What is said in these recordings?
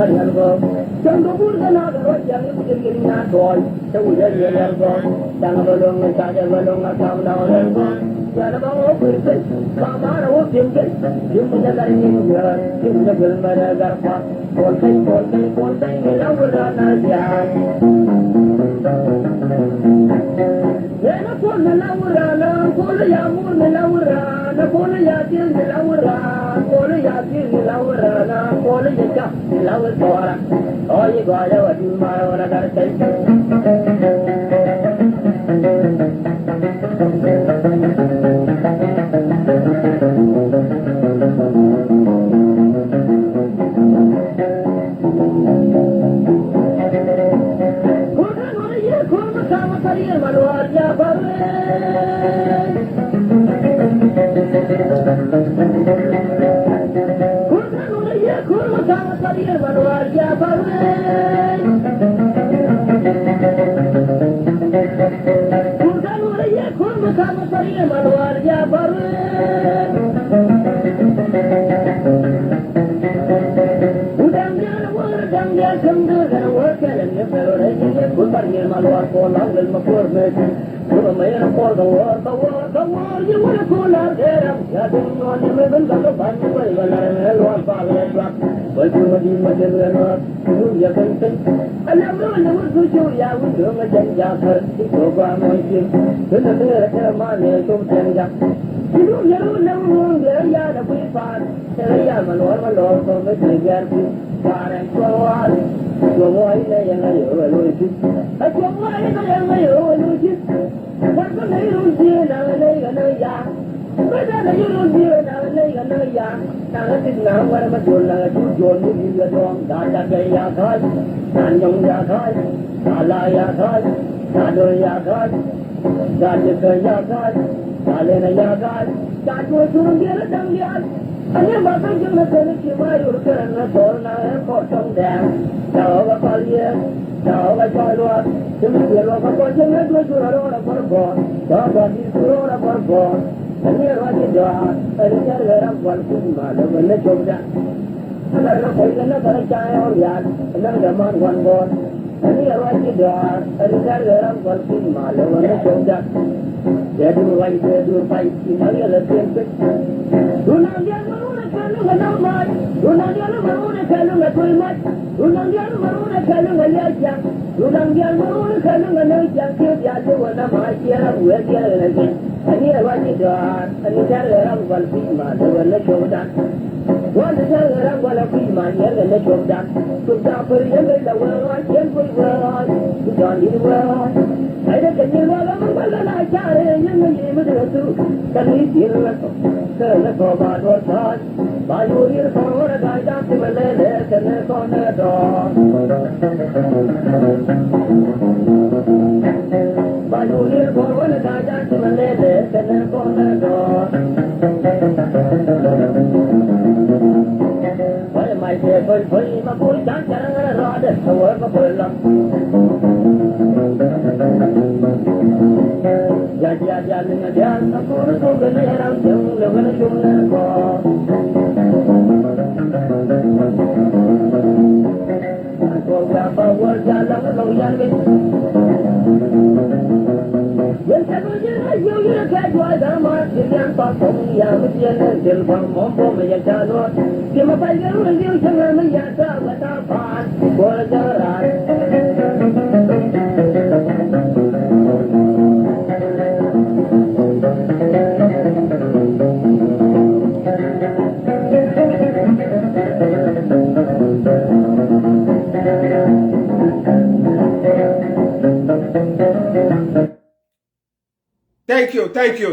Yelgo, Jungle Burgana, the Royal getting that boy, so we get Yelgo, Dangalong, and Tajalong, come down and go. Yalabang open, Mamma will think it. You can let him go, in the Gilmar, one thing, and I will run as yard. Then upon the Laura, Poliamun, the Laura, the Poliatin, the Laura, Poliatin, the Laura, Poliaca, the Laura. Oh, you got out in my own other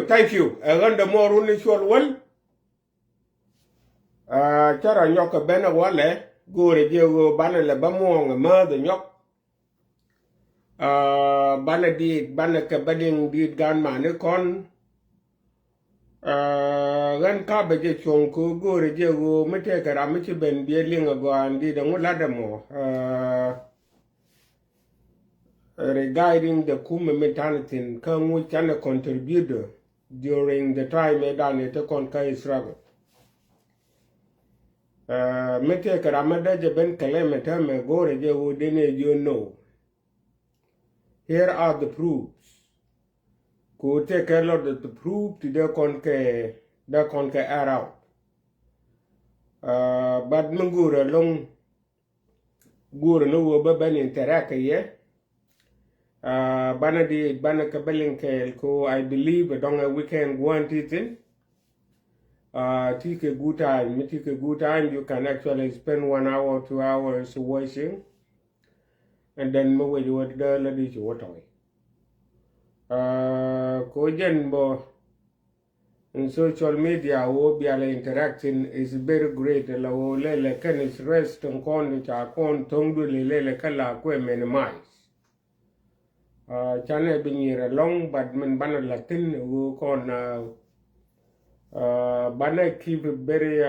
Thank you. Randa more unusual well. Chara nyoka bena wale. Gore jego bana le bamuong ma the nyok. Bana ka bading did gan mane kon. Gan ka beje chonku gore jego mete karamichi ben bieling go andi the muladamo. Regarding the Kume mentality, can we can contribute during the time Medan it conquer struggle. Mete karamada jaben kalemeta me gore je udene you know. Here are the proofs. Ko take a lot of the proof to the conke air out. But mungura long gura no baban interaka ye. Bana di bana kabeling ko I believe don't a weekend one teaching. Take a good time. Take a good time. You can actually spend 1 hour, 2 hours washing, and then move you with the ladies water. Kojen bo in social media wo be interacting is very great. La wo lele can is rest and con cha con tongu lele kala kwe minimize. Chane binira long but min bana Latin wo con bana keep very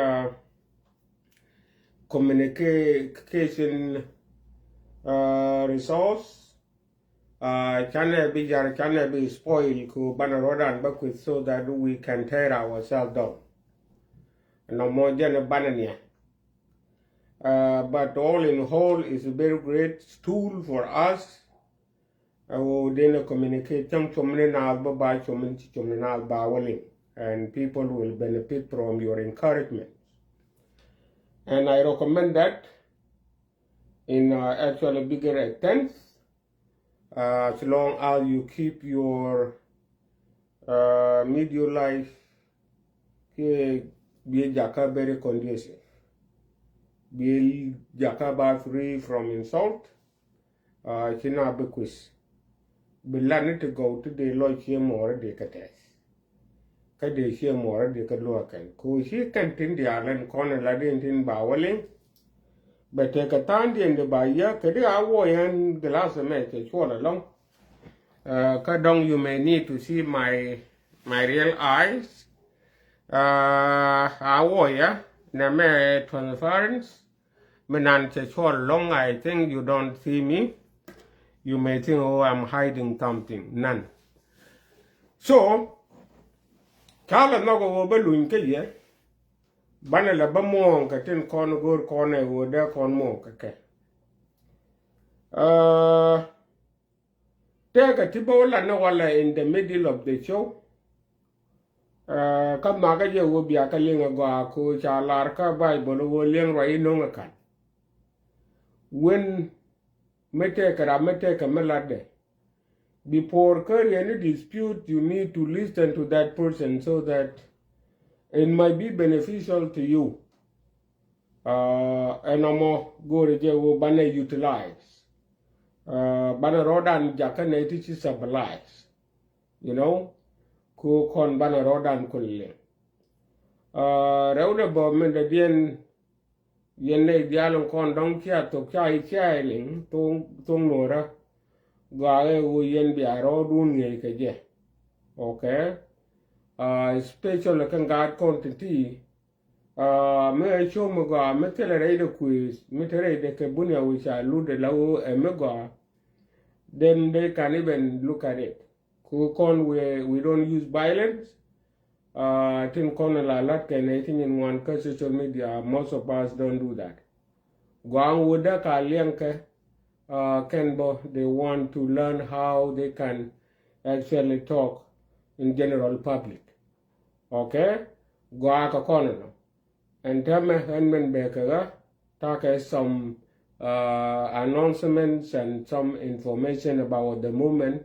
communication resource. Chane be spoiled ku bana rodan bakwit so that we can tear ourselves down. No more jana banania. But all in whole is a very great tool for us. Then communicate and people will benefit from your encouragement. And I recommend that in actually bigger extent, as long as you keep your media life be jaka very conducive, be jaka free from insult, china bequis. Be learn to go to the Lord here more de kates. Kade here more de kaluakan. Ko she can tin the island corner ladin tin bawaling. But take a tandy in the Baya, Kadi awo and glass of match, swallow along. Kadong, you may need to see my real eyes. Awo ya, Name transference. Menan swallow long, I think you don't see me. You may think, oh, I'm hiding something. None. So, Kala Nogo Balloon Kaya. Bana la ba mo ka tin kon gor kon e wo de kon mo ka ke te ka tibo la no wala in the middle of the show ka ma ga je wo bia ka linga go ko cha lar ka bible wo leng rai no nga kan when mete ka melade before any dispute you need to listen to that person so that it might be beneficial to you. And more go to bana utilize. Bana rodan jakane teaches stabilize. You know, ko kon bana rodan kulle. Rauda bo menda dien yenne dialon kon dong kia to kia ling tong nora gae wo yen bi arodun nge keje. Okay. Special kan guard quantity me show me go me tell the quiz me tell the kebunia which I load the low and me go then they can even look at it con we don't use violence tin con la lot can anything in one cause social media most of us don't do that go on with the kalianke kenbo they want to learn how they can actually talk in general public. Okay, go aka kono and tell me handman baker talk some announcements and some information about the movement.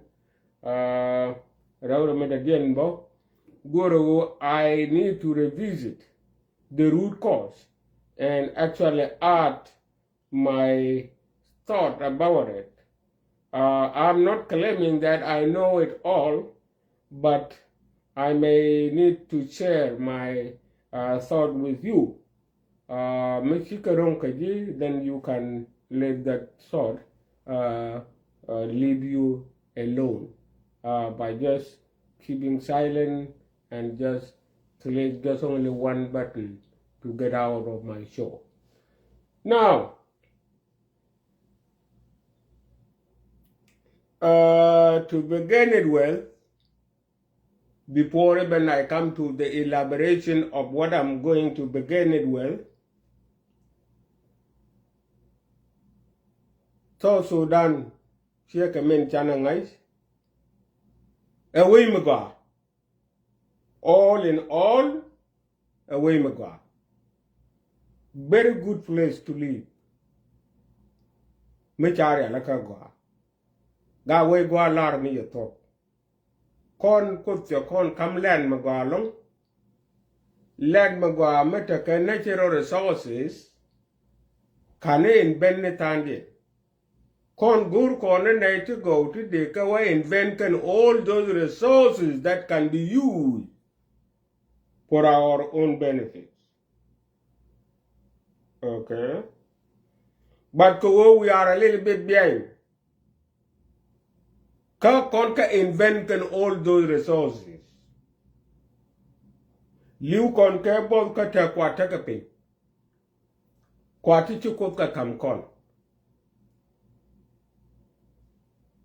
I need to revisit the root cause and actually add my thought about it. I'm not claiming that I know it all, but I may need to share my thought with you. Then you can let that thought leave you alone by just keeping silent and just click just only one button to get out of my show. Now, to begin it well, before even I come to the elaboration of what I'm going to begin it with, So Sudan, here come in China guys. Away me go. All in all, away me go. Very good place to live. Me chari alaka go. Ga way go lar me you talk. Con put your con come land me go along. Land me go me take natural resources. Can invent it and Con gur con and to go to take away inventing all those resources that can be used for our own benefits. Okay? But we are a little bit behind. Con can inventing all those resources. Liu con ke both ka te kwa te ka ping. Kwa ti chukot ka kam con.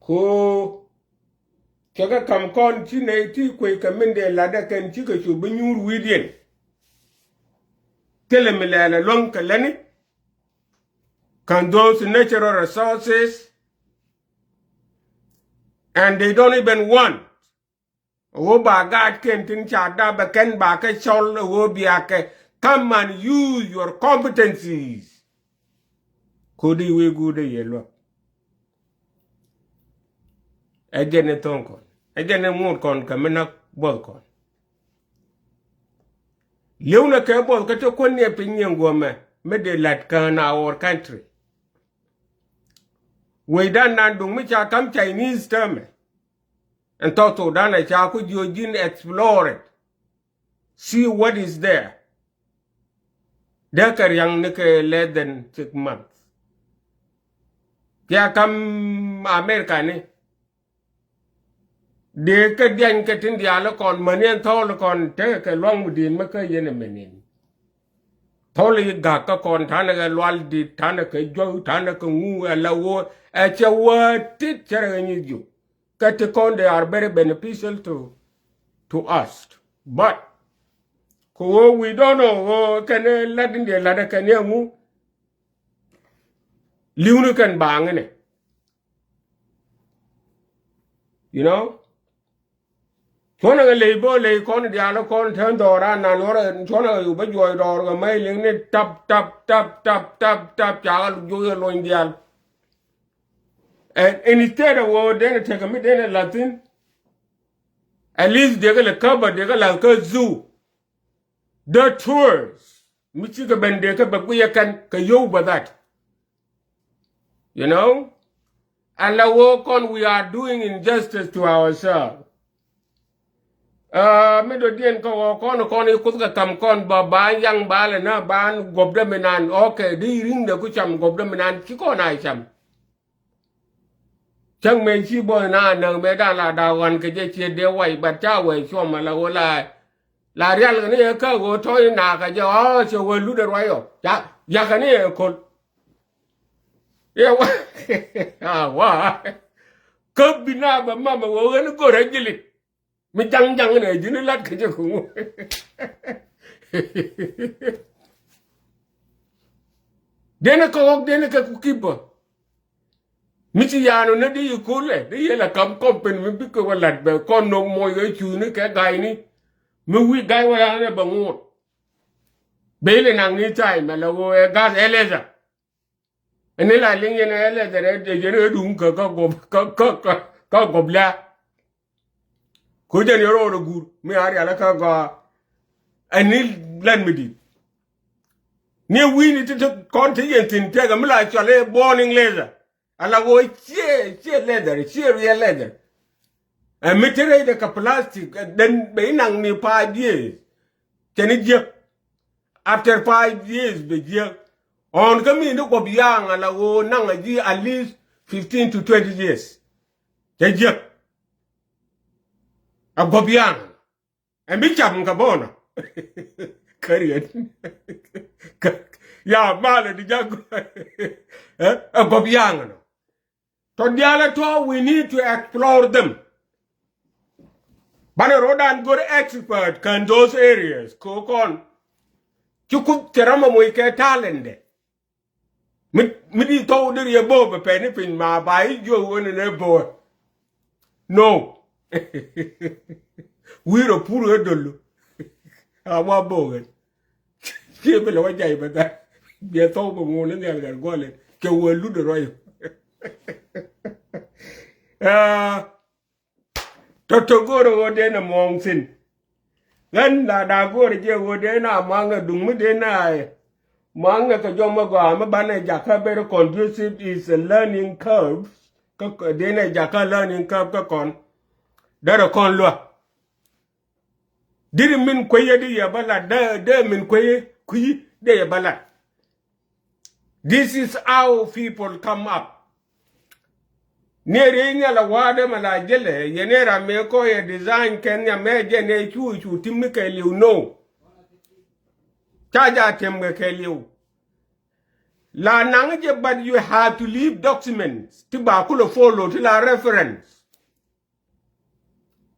Ko kega kam kon chi ne ti kwe ka minde lada kan chi ka chu binyur widien tele milala long ka lani can those natural resources and they don't even want wo ba gad ken tin cha da ba ken ba ka chol wo bia ke come and use your competencies kodi we gude yelo Ejene tonkon. Ejene mood kon kamena bol kon. Leuna ke bol kato konye pinyen gome. Me de lat kan our country. We dan nandung mi cha kam Chinese term. And toto dana cha ku jojin explore it. See what is there. Dekar yang nike less than 6 months. Kya kam America ni. De ka dian ka tin dia la kon manen thol kon te ka long din ma ka yen menin thol ga ka kon thana ga lwal di thana ka jo thana ka ngu la wo a che wa ti chere ni ju ka te kon they are very beneficial to us but ko we don't know can la din de la da kan ngu liunu kan bang ne you know Chona labor lay con dialo con turn dora na nora chona you ba joy dor mai ling ni tap chal ju lo indial and instead of what then take a mid in Latin at least they gonna cover they gonna like a zoo the tours michiga bendeka ba kuya kan kayo ba that you know and la work on we are doing injustice to ourselves me do dien ko kon ikut ka kam kon ba yang bale na ban gobda menan okay di ring de ku cham gobda menan ki ko na cham chang me chi bo na na me da la da wan ke je che de wai ba cha wai cho ma la wo la real ni ka go to na ka je o che wo lu de roi yo ya ka ni ko ye wa wa ko bina ba mama wo ga ko rajili mi jang ne jini lat ke je ku dene ka ku kibo mi ti yano ne di ku le di la kam kompen mi bi ko lat be kon no moy ga chu ni ke gai ni mi wi gai wa ne ba ngu be le nang ni chai me la wo e gas eleza ene la linge ne eleza de je ne dum ka go bla ko jen yoro ro gur mi ari ala ka ga ani lan mi di ni wi ni to continent in te ga mi la chale borning laser ala wo che real leather a metere de ka plastic den be nang ni 5 years teni je after 5 years be je on ka mi no ko biang ala wo nang ji at least 15 to 20 years je a gobian and be cham ka bona kariet ya male di jago a gobian no to diala to we need to explore them bana rodan good expert can those areas ko kon chukup terama mo ke talende mi di to de ye bo be pe ni pin ma ba yi jo won ne bo no we ro puru edolu awa bo gen ke be lo jai ba da be to bo mo ne ngal gar gole ke wo lu de royo to goro wo de na mong sin gan da goro je wo de na manga dung mi de na manga ka joma go am ba na jaka very conducive is a learning curve ka de na jaka learning curve ka kon dara kon lo diri min koye di ya bala de min koye kuyi de ya bala. This is how people come up. Nere nya la wade mala jele yenera me ko ye design kenya meje ne chu timmi ke liu no chaja tembe ke liu la nangje, but you have to leave documents tiba kulo follow to la reference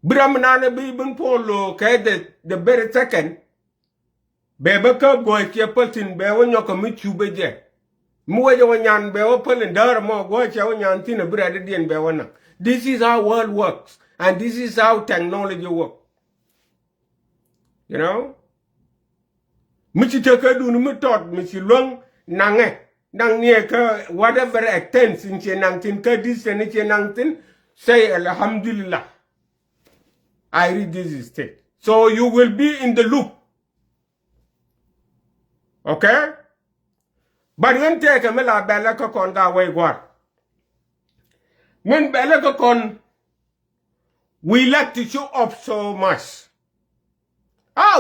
bram nane bi bun follow ke the very second bebe ka go ke patin be wonyo ko mi chube je mu waje wanyan be wo pelin dar mo go che wanyan tin brade dien be wona. This is how world works and this is how technology works, you know. Mi ci te ka dunu mi tot mi ci long nange nang ne ka whatever extends in che nang tin ka dis ne che nang tin say alhamdulillah I read this state, so you will be in the loop, okay. But when take a mela bella kon ga way gwar. When bella kon, we like to show up so much.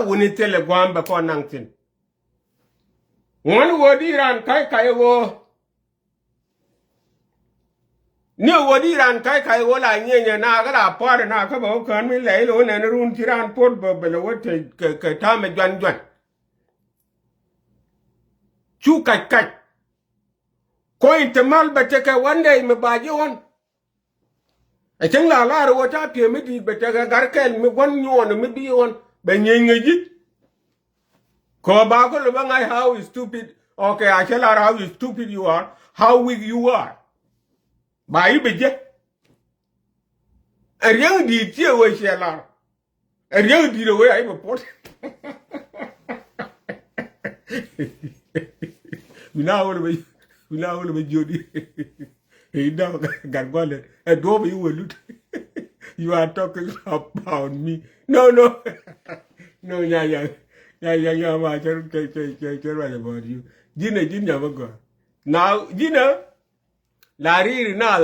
When it tell a guam before nangtin. One word iran kai wo. No word iran kai wo la nye na ga par na ka ba kan mi le lo na run tiran pot ba bela wo te ka ta me jwan. Chu kai. Ko intamal ba te ka one day me ba ji won. I think la ro ta pie me di be te ga gar kel me gon nyon me bi won be nyengeji. Ko ba ko le ba ngai how stupid. Okay, I tell her how stupid you are, how weak you are. Ba yi be je. A young di tie we shela. A young di the way I report. We now will be Jody. He now got one. A dwarf you will loot. You are talking about me. No. No, yeah. I care about you. Gina, go. Now, Gina, Larry, now,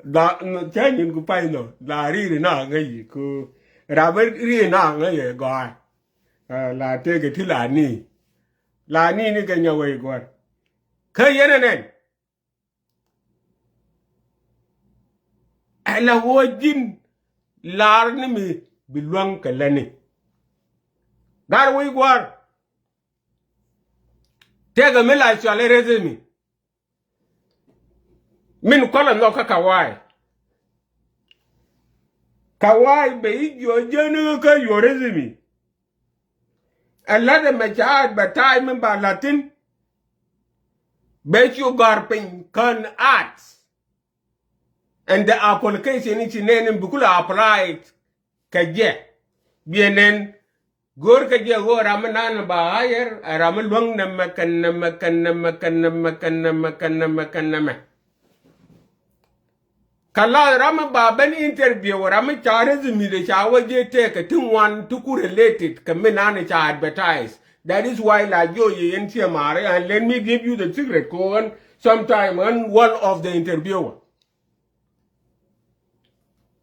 that Canyon go pine, Larry, now, go. Robert, now, go. La take it till La ni can your way, go. Kayanen. And a word larn me belong to Lenny. That way, go. Take a mill, I shall raise me. Min call no kawai. Kawai be your general, you raise me. A lot of my child, but time in Latin. Bet you garping can arts. And the application is in name Bukula applied. Kaje. Bienen Gor kaje go Ramanan ba higher, a Ramalung namakan. Kala Rama Baban interview or Rama Charles me the shower je take a 2-1 to related Kaminana advertise. That is why la yo ye Mare, and let me give you the secret Cohen sometime on one of the interviewer.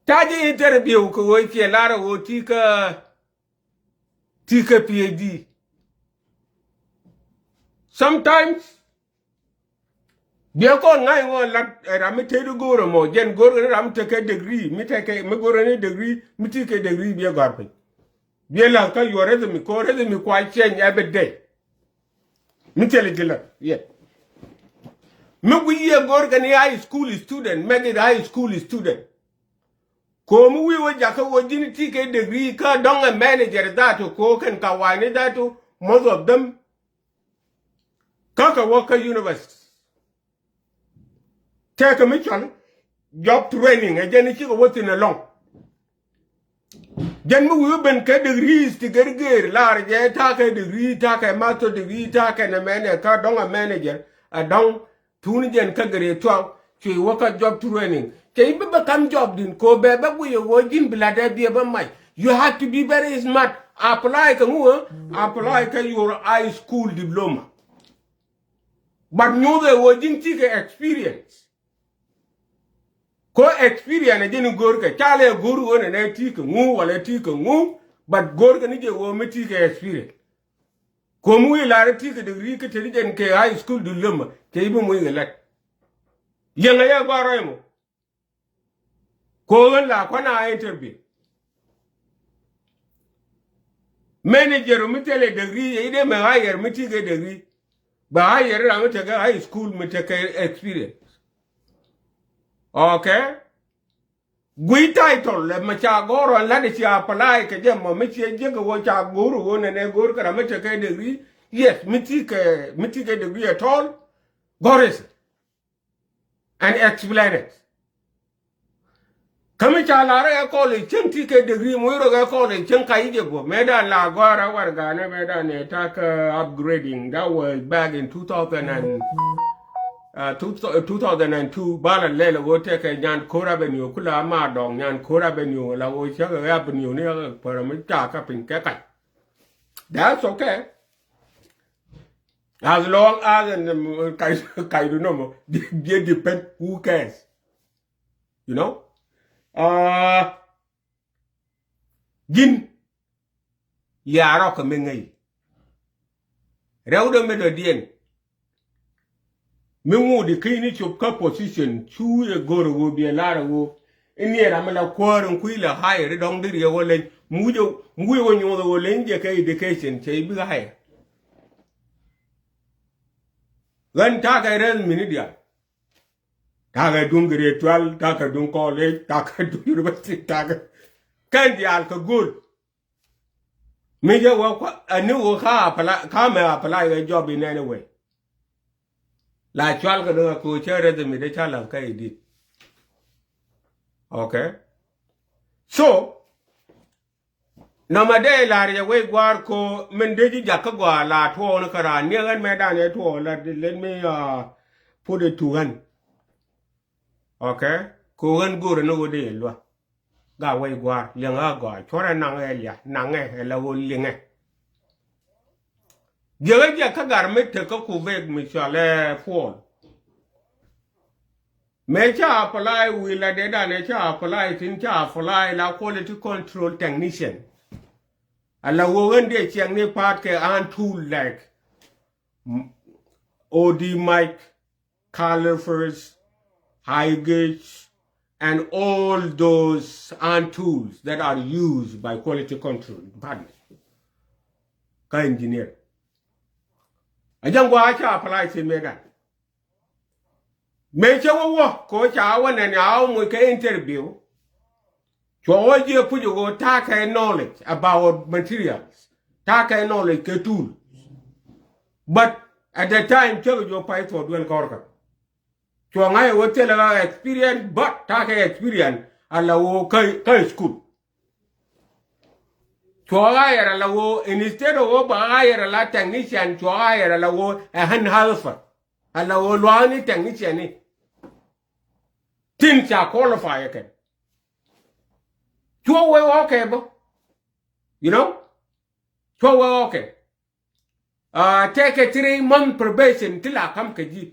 Taji interview ko ke lara wo tika PhD. Sometimes Biako ngai wo lat ramite du goro mo jen goro ram take degree mi take me goro ne degree mi take degree bi garpe bi la ka your resume ko resume kwa change every day mi tele gila yeah me wi ye goro kan high school student make it high school student ko mu wi wo jaka wo jini take degree ka don a manager that ko kan ka wani that most of them kaka waka university take a mission job training again chi go within a long jen mu ben ka degrees ti gerger lar je ta ka degree ta ka master degree ta ka na mene ka dong a manager a dong tun jen ka gere to chi waka job training ke be become job din ko be ba bu yo jin blada bi ba mai you have to be very smart apply ka mu apply ka your high school diploma but no the wojin ti ka experience ko experience je ni gor ka chale gor wona ne ti ka ngu wala ti ka ngu but gor ka ni je wo mi ti ka experience ko mu ila ti ka degree ka ti den ke high school diploma ke ibu mu ila yanga ya garo mo ko la ko na interview manager mi tele degree ide me higher mi ti ka degree ba higher ra mi ta ka high school mi ta ka experience okay gui title le ma cha goro la de cha apply ke je mo mi che je go cha guru wona ne guru kara mi ta ka degree yes mi ti ka degree at all goris and explain it kami cha la ra college chen ti ka degree mo ro ga college chen kai je go me da la gora war ga ne me da ne ta ka upgrading that was back in 2002 bala lele wo te ke nyan kora benyo kula ma dong nyan kora benyo la wo cha ga benyo ne para mi cha ka pin ke kai that's okay as long as kai do no mo they depend who cares you know gin ya ro ka me ngai rew do me do dien me wo de kini chop ka position chu e goro go bi la ro ini era mala kwarin kuila higher dong dir ye wolen mujo wo nyo do wolen je ka education che bi higher gan ta ka ren minidia ta ga dun grade 12 ta ka dun college ta ka dun university ta ka kan di al ka good me je wo ani wo ka me apply a job in anyway la chwal ka do ko chere de mi de chala ka edit okay so no ma de la re we gwar ko men de ji jakka gwa la to no kara ni gan me da ne to la let me put it to one okay ko gan go no go de lo ga we gwar yang a gwa chora nang e ya nang e la wo linge je ka gar me te ko ku ve mi chale fall me cha apply we la de da ne cha apply tin cha apply la quality control technician ala wo wende chiang ne part ke an tool like OD mic calipers high gauge and all those and tools that are used by quality control department ka engineer ajangwa cha apply se mega me che wo ko cha wana ne aw mo ke interview cho je pu go ta ka knowledge about materials ta ka knowledge ke tool but at the time che jo pai for duen korka cho ngai wo te la experience but ta ka experience ala wo kai school cho era la wo instead of ba era la technician cho era la wo a han halfa ala wo lo ni technician ni tin cha qualify again cho we okay bo you know cho we okay take a 3-month probation till I come kaji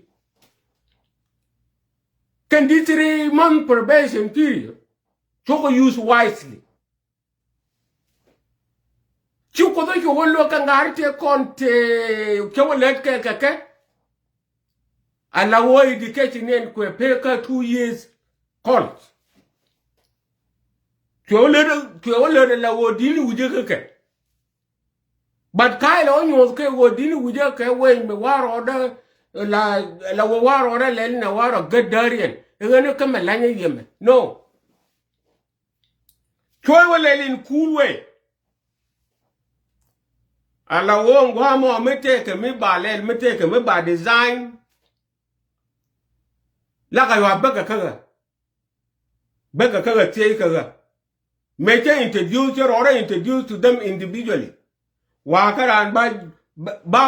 can this 3-month probation period to use wisely chu ko do yo lo ka ngarte konte ke wo let ke ala wo education en ko pe ka 2 years college ko le la wo dini wuje ke but kai lo nyo ke wo dini wuje ke we me waro da la wo waro da le na waro gadarian ngene ka melanya yeme no ko wo le in cool way ala wo ngwa mo me take me ba le me take me ba design la ka yo bega kaga tie kaga make introduce or introduce to them individually wa karan ba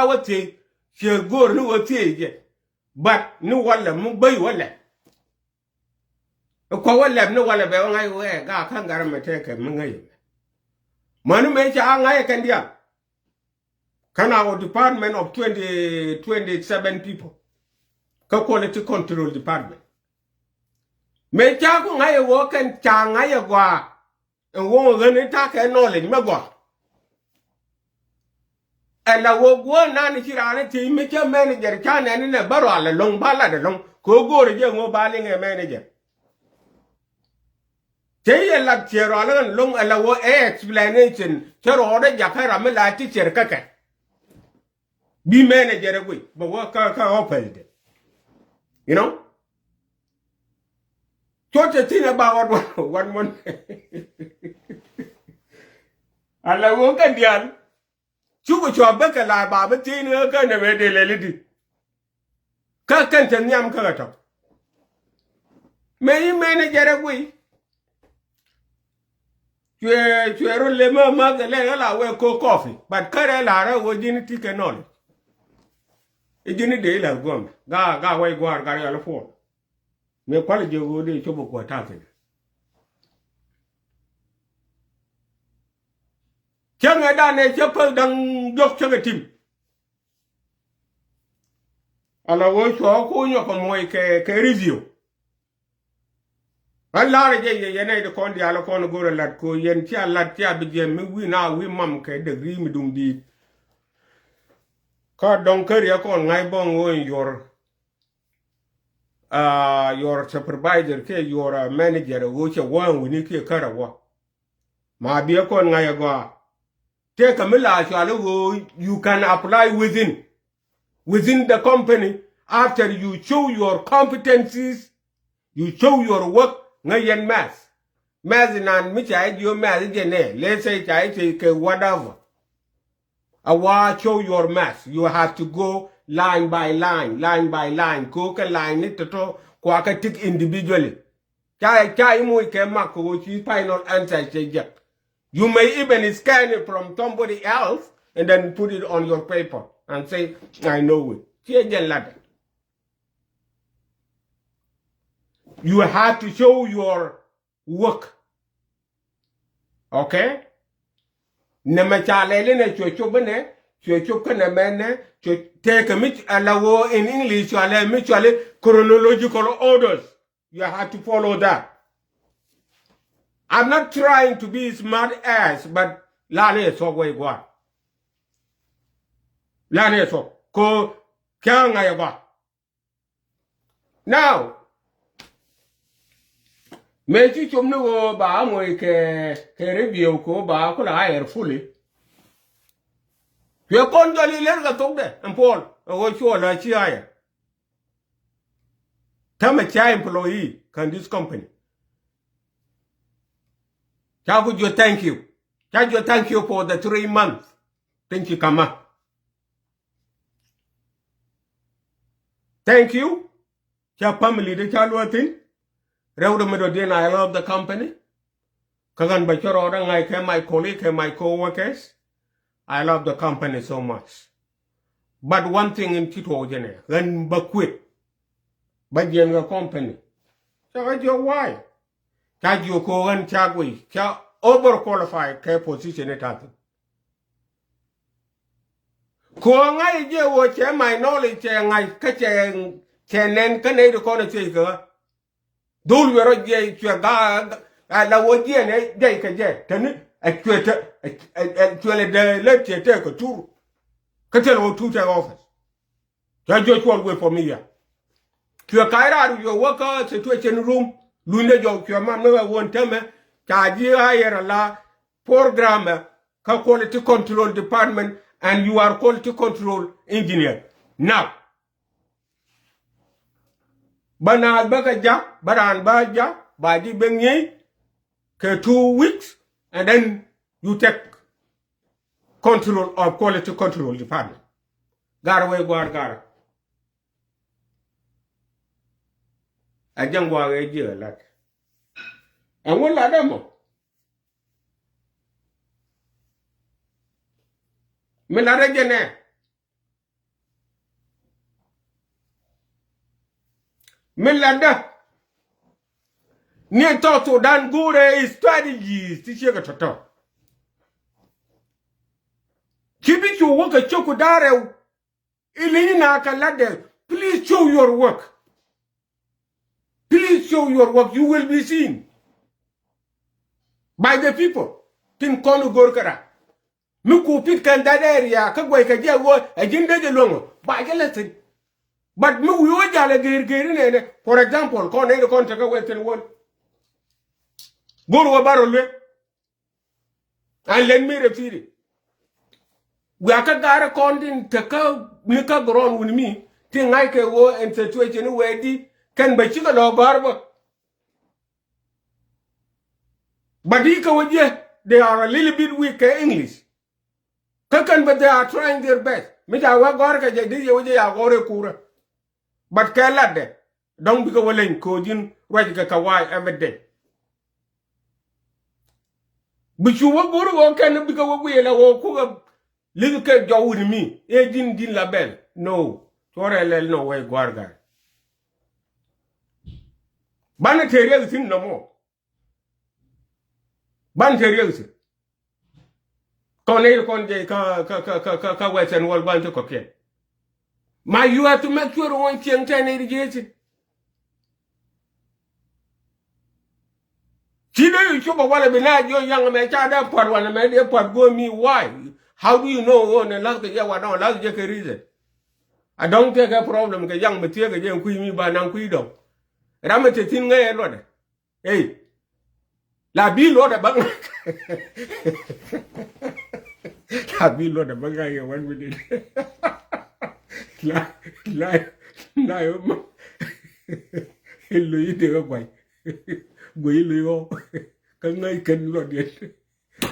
wa tie she gor ni wo tie je but ni wala mu bai wala ko wala ni wala be ngai we ga kan gar me take me ngai manu me cha ngai kan dia kana our department of 27 people ka quality control department me cha ko ngai wo kan cha ngai gwa wo ngani ta ka knowledge me gwa ala wo gwa na ni chirane ti me cha manager cha ne ne baro ala long bala de long ko gore je ngo bali nge manager te ye la chero ala long ala wo explanation chero ode jakara me la ti cher kaka bi manager gwe bo wo ka opelde you know chote tina ba one month ala wo ka dial chugo chobe ka la ba ba tina ka ne we de lelidi ka kan tan nyam ka to me manager gwe chero le ma ga le la we ko coffee but kare la ra wo jini tike non e jini de la gom ga we gwar ga ya lo fo me kwal je wo de chobo ko ta ke changa da ne chepel dang jok changa tim ala wo so ko nyo ko moy ke review Allah je ye ne de kon di ala kon gore lat ko yen ti Allah ti abije mi wi na wi mam ke de ri mi dum di ka don ker ya kon ngai bon wo your supervisor ke your manager wo che wan wi ni ke karawa ma bi kon ngai go te kamila shalo wo you can apply within the company after you show your competencies you show your work ngayen math nan mi chai dio math je ne let's say chai ke whatever awa show your math you have to go line by line ko ka line ni to ko ka tik individually chai mu ke mako chi final answer che you may even scan it from somebody else and then put it on your paper and say I know it che lad you have to show your work. Okay? Nema chalele ne chocho bene, chocho kana mene, take a mit alawo in English, mutually chronological orders. You have to follow that. I'm not trying to be smart ass, but lane so way go. Lane so ko kyanga ya. Now, mechi chomno go ba mo ke review ko ba ko la air fully ye kon joli ler ga tokde en pol o cho la chi aya tama cha employee can this company cha go thank you cha go thank you for the 3 months thank you kama thank you cha family de cha lo tin Rewdo me do din I love the company. Kagan ba choro da ngai ke my colleague ke my co-workers. I love the company so much. But one thing in Tito jene, gan ba quit. Ba jen ga company. So I jo why? Ka jo ko gan chagwi, ka overqualified ke position it at. Ko ngai je wo che my knowledge che ngai ka nen ka ne do ko na che ga. Dul wero je ga la wo je ne je ka je tani actually de le te ko tur ka te lo tu te office ja jo ko we for me ya tu ka ra yo wo ka situation room lu ne jo ko ma me won teme ka ji ayera la program ka quality control department and you are quality control engineer now Bana baka ja, baran ba ja, ba di benye, ke 2 weeks, and then you take control of quality control department. Gara way guard gara. A jangwa a year like. And what la demo? Me la regene. Me la da. Near to dan gure is strategies to shake a toto. Keep it your work a chokudare. Ilina kalade. Please show your work. Please show your work. You will be seen by the people. Tin konu gorkara. Muku pit kan that area. Kagway kaja a jinda de longo. By a lesson. But me we were jala for example, kon e kon taka western one. Go to a barrel and let me repeat it. We are kagara kontin taka nika grown with me. Thing I can go and situation where di can be chicken or barber. But they are a little bit weak English. Kakan but they are trying their best. Mita wa gorka jadi ya gore kura. But kalade don't be willing kojin rajika kawai every day. But you were going to walk and because we are little cat jaw with me. Din label. No. Torel no way guarda. Banatarial thing no more. Banatarial. Conne conde ka western world bantu cocaine. My you have to make sure one thing 10 irrigation. Chile you show what be not your young man child part one man part go me why? How do you know on the last year what on last year reason? I don't take a problem the young material again kui me by nan kui do. Ramate tin ngay lord. Hey. La bi lord bang. La bi lord bang ay 1 minute. La hello you de boy. Quỷ liệu cái ngay kinh lo điện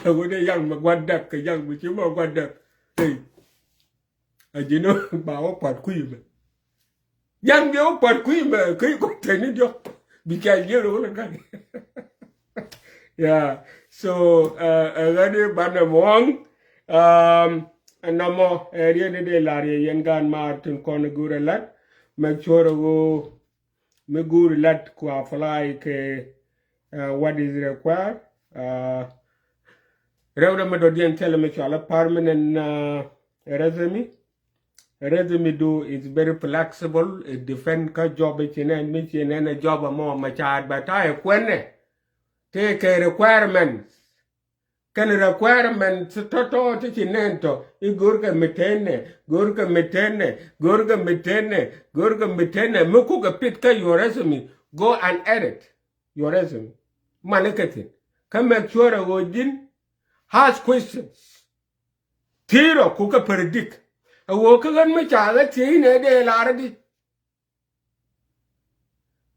ở đây yang mà quan đặt cái yang mà chứ mà quan đặt thì chỉ nó bảo quạt quỷ mà yang nhớ quạt quỷ mà cái có thể nó cho bị cái gì đó là cái yeah so ở đây bạn là mong namo area de la area yang gan ma tin con gura lat make sure go me gura lat kwa fly ke what is required. Rewda me do dien tell me chala permanent resume. Resume do is very flexible. It depend ka job chinen mi chinen a job mo ma chad but I kwenne take a requirements. Can requirements toto to chinen to igurka mitene mukuga pitka your resume go and edit your resume. Manikatin. Come make sure a wojin has questions. Tiro kuka predict. A worker on my child teen a day lardy.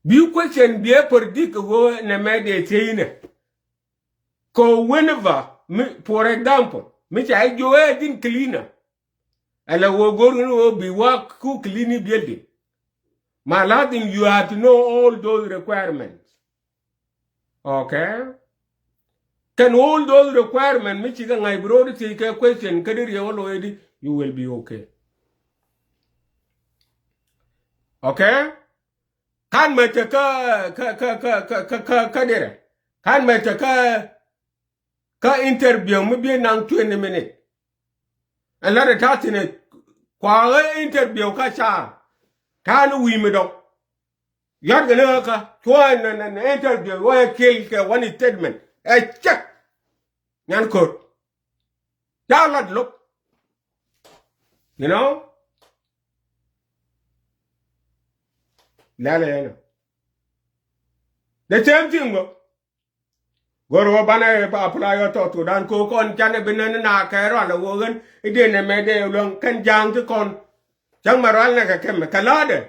Be question be a predict go in a meditaine. Ko whenever, for example, Mr. I do a din cleaner. And I will go to be work cook cleaning building. My lad, you have to know all those requirements. Okay? Can all those requirements, Michigan, I brought take a question, already, you will be okay. Okay? Can make a kadira. Can make a interview, maybe now 20 minutes. And let it out in it. Kwa interview, kasha. Can we me up? You're gonna try an interview where kill one statement. A check. Yan code. Y'all look. You know? Lala. The same thing. Go to Bana apply your to Dan cook on Chana Banana Cairo, the wogan. It didn't make a long can jang to con. Jang Marana came a calade.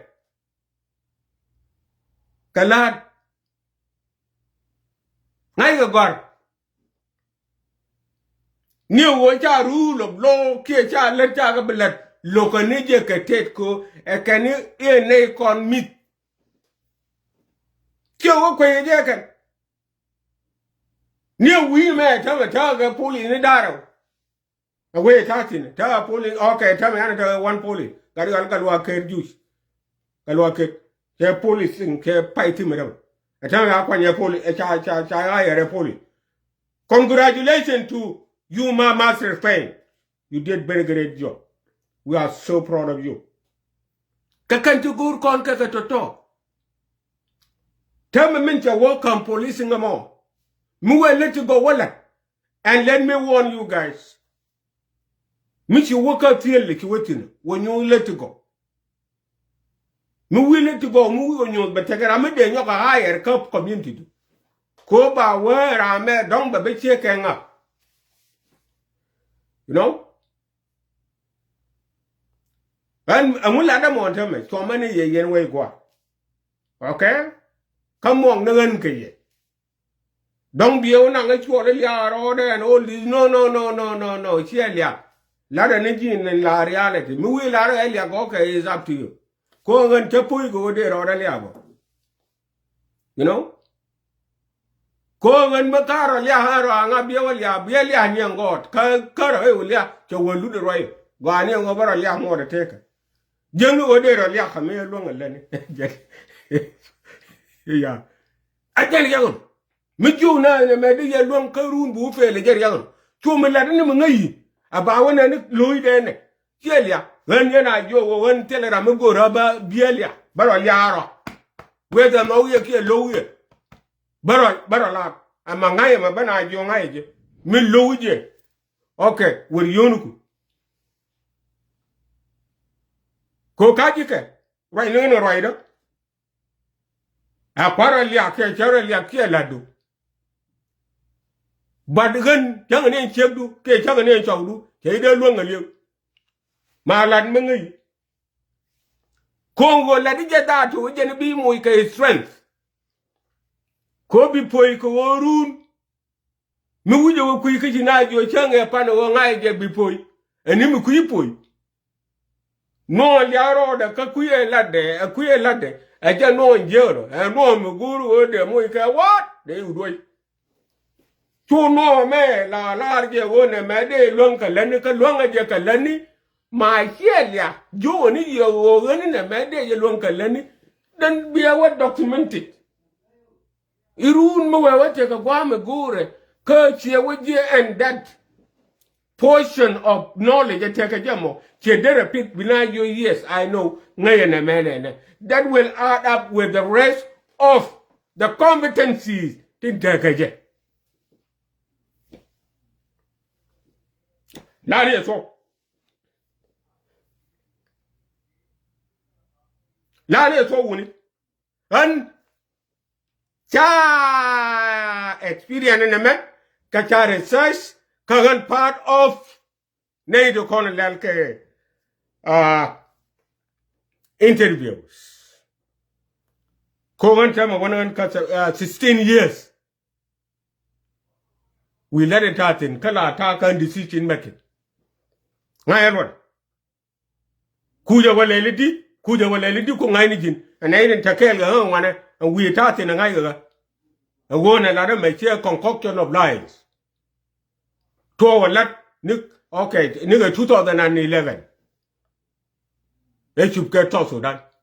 Kalad. Ngay gar. ni wo cha rule of law ke cha let cha ga belet lo ko ni je ke tet ko e kan e ne kon mit ke wo ko ye kan ni wi me ta ga poli ni daro we ta tin ta poli okay ta me ana ta one poli ga ga lo ke juice ga lo ke poli sin ke paiti me dam ta ga kwa nye poli cha ga ye poli. Congratulations to you, my master Spain. You did very great job. We are so proud of you. Kakantu gur kon kakatoto. Tell me mincha welcome policing them all. Me will let you go wala. And let me warn you guys. Me you work out here like you waiting when you let you go. Me will let you go. Me will you but take a me de nyoka higher cup community. Ko ba where I'm at don't be checking up. You know? And we'll let them on me. So many years way go. Okay? Come on, no. Don't be on a order and all this. No. Chelia. Lot of energy in la reality. Me will Elia okay is up to you. Go and Chapu go there or Eliago. You know? Go and Makara Yahara and Abiolia, Belia and young God. Kara, to will do the right. Go on over a lia more to take. Jungle go there or Yaka me along a lenny. Yeah. I tell you, Michu na and a media long caroon buffet, the young. 2 million about one and Louis then. Celia, when you know you won't tell her I'm a good rubber, Bielia, Baroliara. Whether no you care low year. Barolak, among I am a banana young age. Me Louis. Okay, with Yunuku. Kokajika, right in a rider. Apparently, I can't care ladu. But again, young and ancient do, young and ancient do, they don't long a live. Malan Mengi Congo, let it get that to again be more strength. Kobe Poi Koorun Mujo quick in your chang a pan of I get before, and him quippoi. No, Yaro, the Kakuya ladder, a queer ladder, I can know in Jero, and no Muguru or the Moika, what? They would wait. Two no me la large one a made longa lenica longa jacalani, my Celia, Joe and you are in a made longa lenny, then be our documented. Irun Moa take a guame gore, Kurchia with you and that portion of knowledge I take a jamo. She did repeat behind you, yes, I know, that will add up with the rest of the competencies in Takaja. That is all. That is all. And cha experience in a man, kacha research, kagan part of NATO Colonel interviews. Kogan time 16 years. We let it out in Kala attack and decision making. Ngayon kuja walelidi ko ngaini jin and I didn't take one and we taught in a ngayo a one another make a concoction of lies to our let okay nigga 2011 they should get also that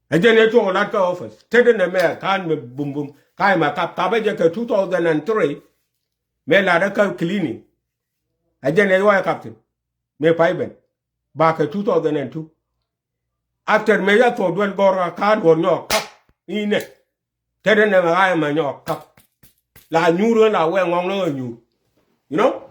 and then they told that office telling the mayor can me boom boom kaima kabaja 2003 me la cleaning and then they were captain me paiben back in 2002 after me ya for dwell gora card or no cup in it telling them I am a no cup la nyuro la we ngong no you know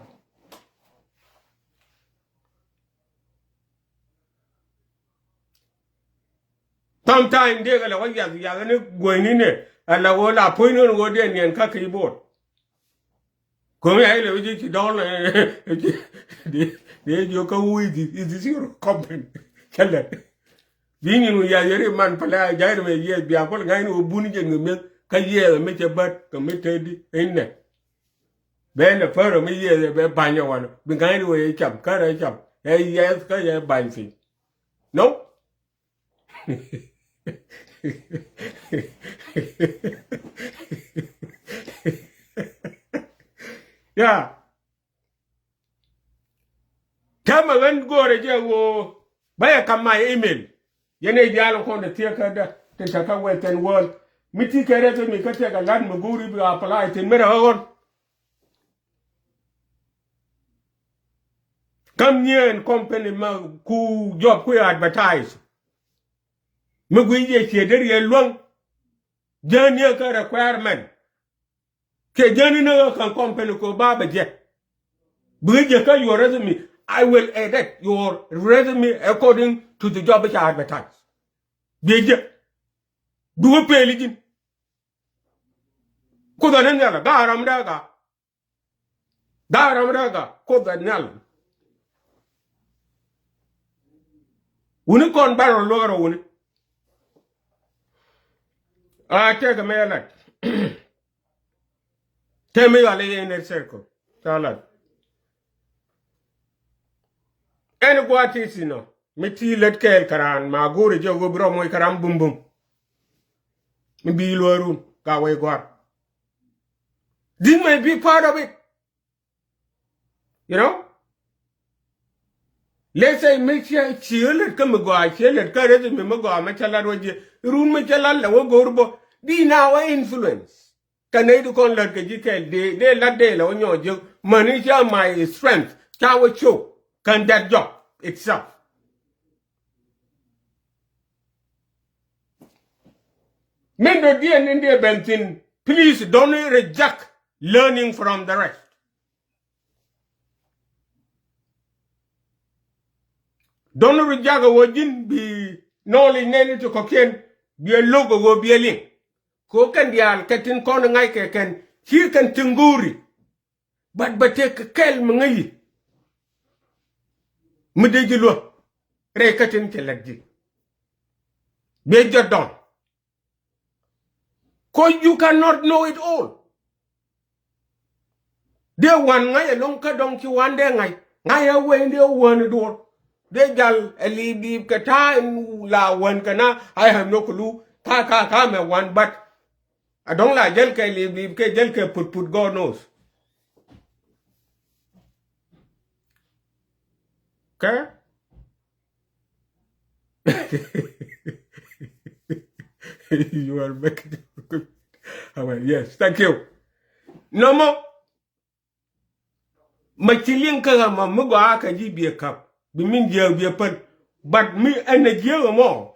sometime they ga la wa ya ne goini ne ala wo la point no go de nyen ka keyboard ko me ai le wi ti don de yo ka wi di zero company kala bini no ya yere man pala jair me ye bia ko ngai no buni je me ka ye me che bat ka me te di enne ben the fur me ye be banya one be kind way chap kara chap yes ka ye ban fi no yeah come and go re wo baya come my email yene dialo kon de tie ka da te ka western world miti kere te mi ka te ka lan mo guri bi apply te mera on come near and company ma ku job ku advertise me gui je che der ye long jani ka requirement ke jani na kan company ko baba je bridge ka your resume I will edit your resume according to the job you advertise beje du pe ligin ko da nan yala garam daga ko da nyal woni kon baro loro woni a te ga mela te me yale in circle tala en gwati sino miti let kel karan ma gore jogo bro moy karam bum bum mi bi lorun ka way gwar this may be part of it you know let's say make sure chilet come go chilet ka rezo me go ma chala roje run me chala la wo gorbo di na wa influence kanay du kon la ke jikel de la de la onyo je manager my strength ka wo show can that job itself men do di en inde bentin please don't reject learning from the rest don't reject wojin bi noli neni to koken bi logo go bi link ko kan dial katin kon ngai ke ken hi kan tunguri but ke kel ngai mu dejilo re katin ke ladji be jodon ko you cannot know it all de wan ngai long ka dong ki wan de ngai we de wan do de gal eli bi kata la wan kana I have no clue ka me wan but I don't like gel ke li ke gel ke put God knows. Okay? You are making yes, thank you. No more. Machilin ka ma mugo aka ji bi kap. Bi min je bi pan. But me and the je mo.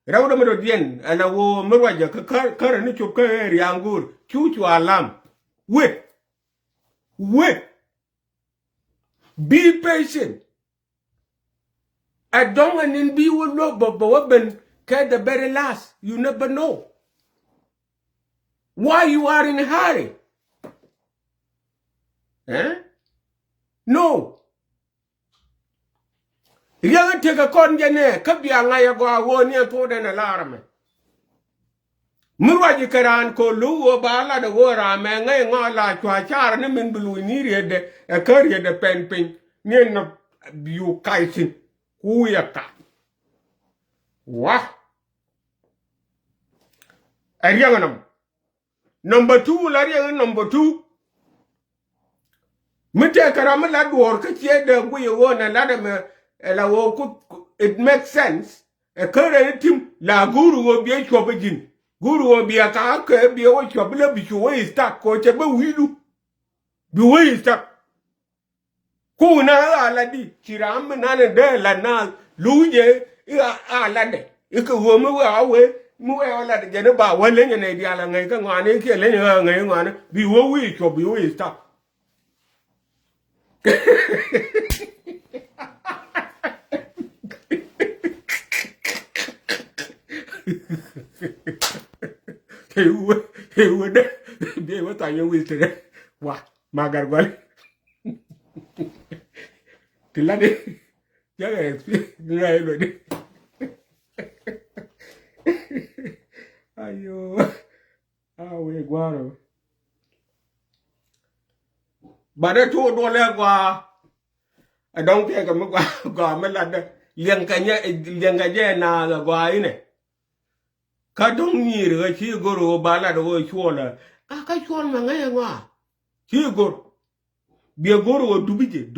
Rawda mo dien ana wo murwaja ka kar ni chuk ka riangur. Chu alam. Wait. Be patient. I don't and in be will know but when the very last. You never know. Why you are in a hurry? Eh? No. Yang take a con jene, kabia ngaya go awoni to den alarm. Murwaji karan ko luwo bala de wora me ngay ngala chwa char ne min bulu ni rede e kariye de pen pin ni na biu kaisin kuyaka. Wa. Ariyanam. Number 2 la number 2. Mite karama la duor ka che de guye wona la de me la wo ku it makes sense e kare tim la guru wo bi chobejin guru wo bi aka ka bi wo choble bi wo ista ko che be wilu bi wo ista ku na ala di chiram na ne de la na luje ala de e ko wo mu wa we mu e ala de ne ba wale ne di ala ngai ka ngane ke le ngai ngane bi wo wi chobi wo ista He would be what I will today. What, Magarwell? The lady, yeah, ayo, we guaro. but I told all that I don't care go me la de lianganye na go ine ka dong ni re chi go ro ba la do chuo la ka chuo ma ngai ngwa chi go bi go ro dubije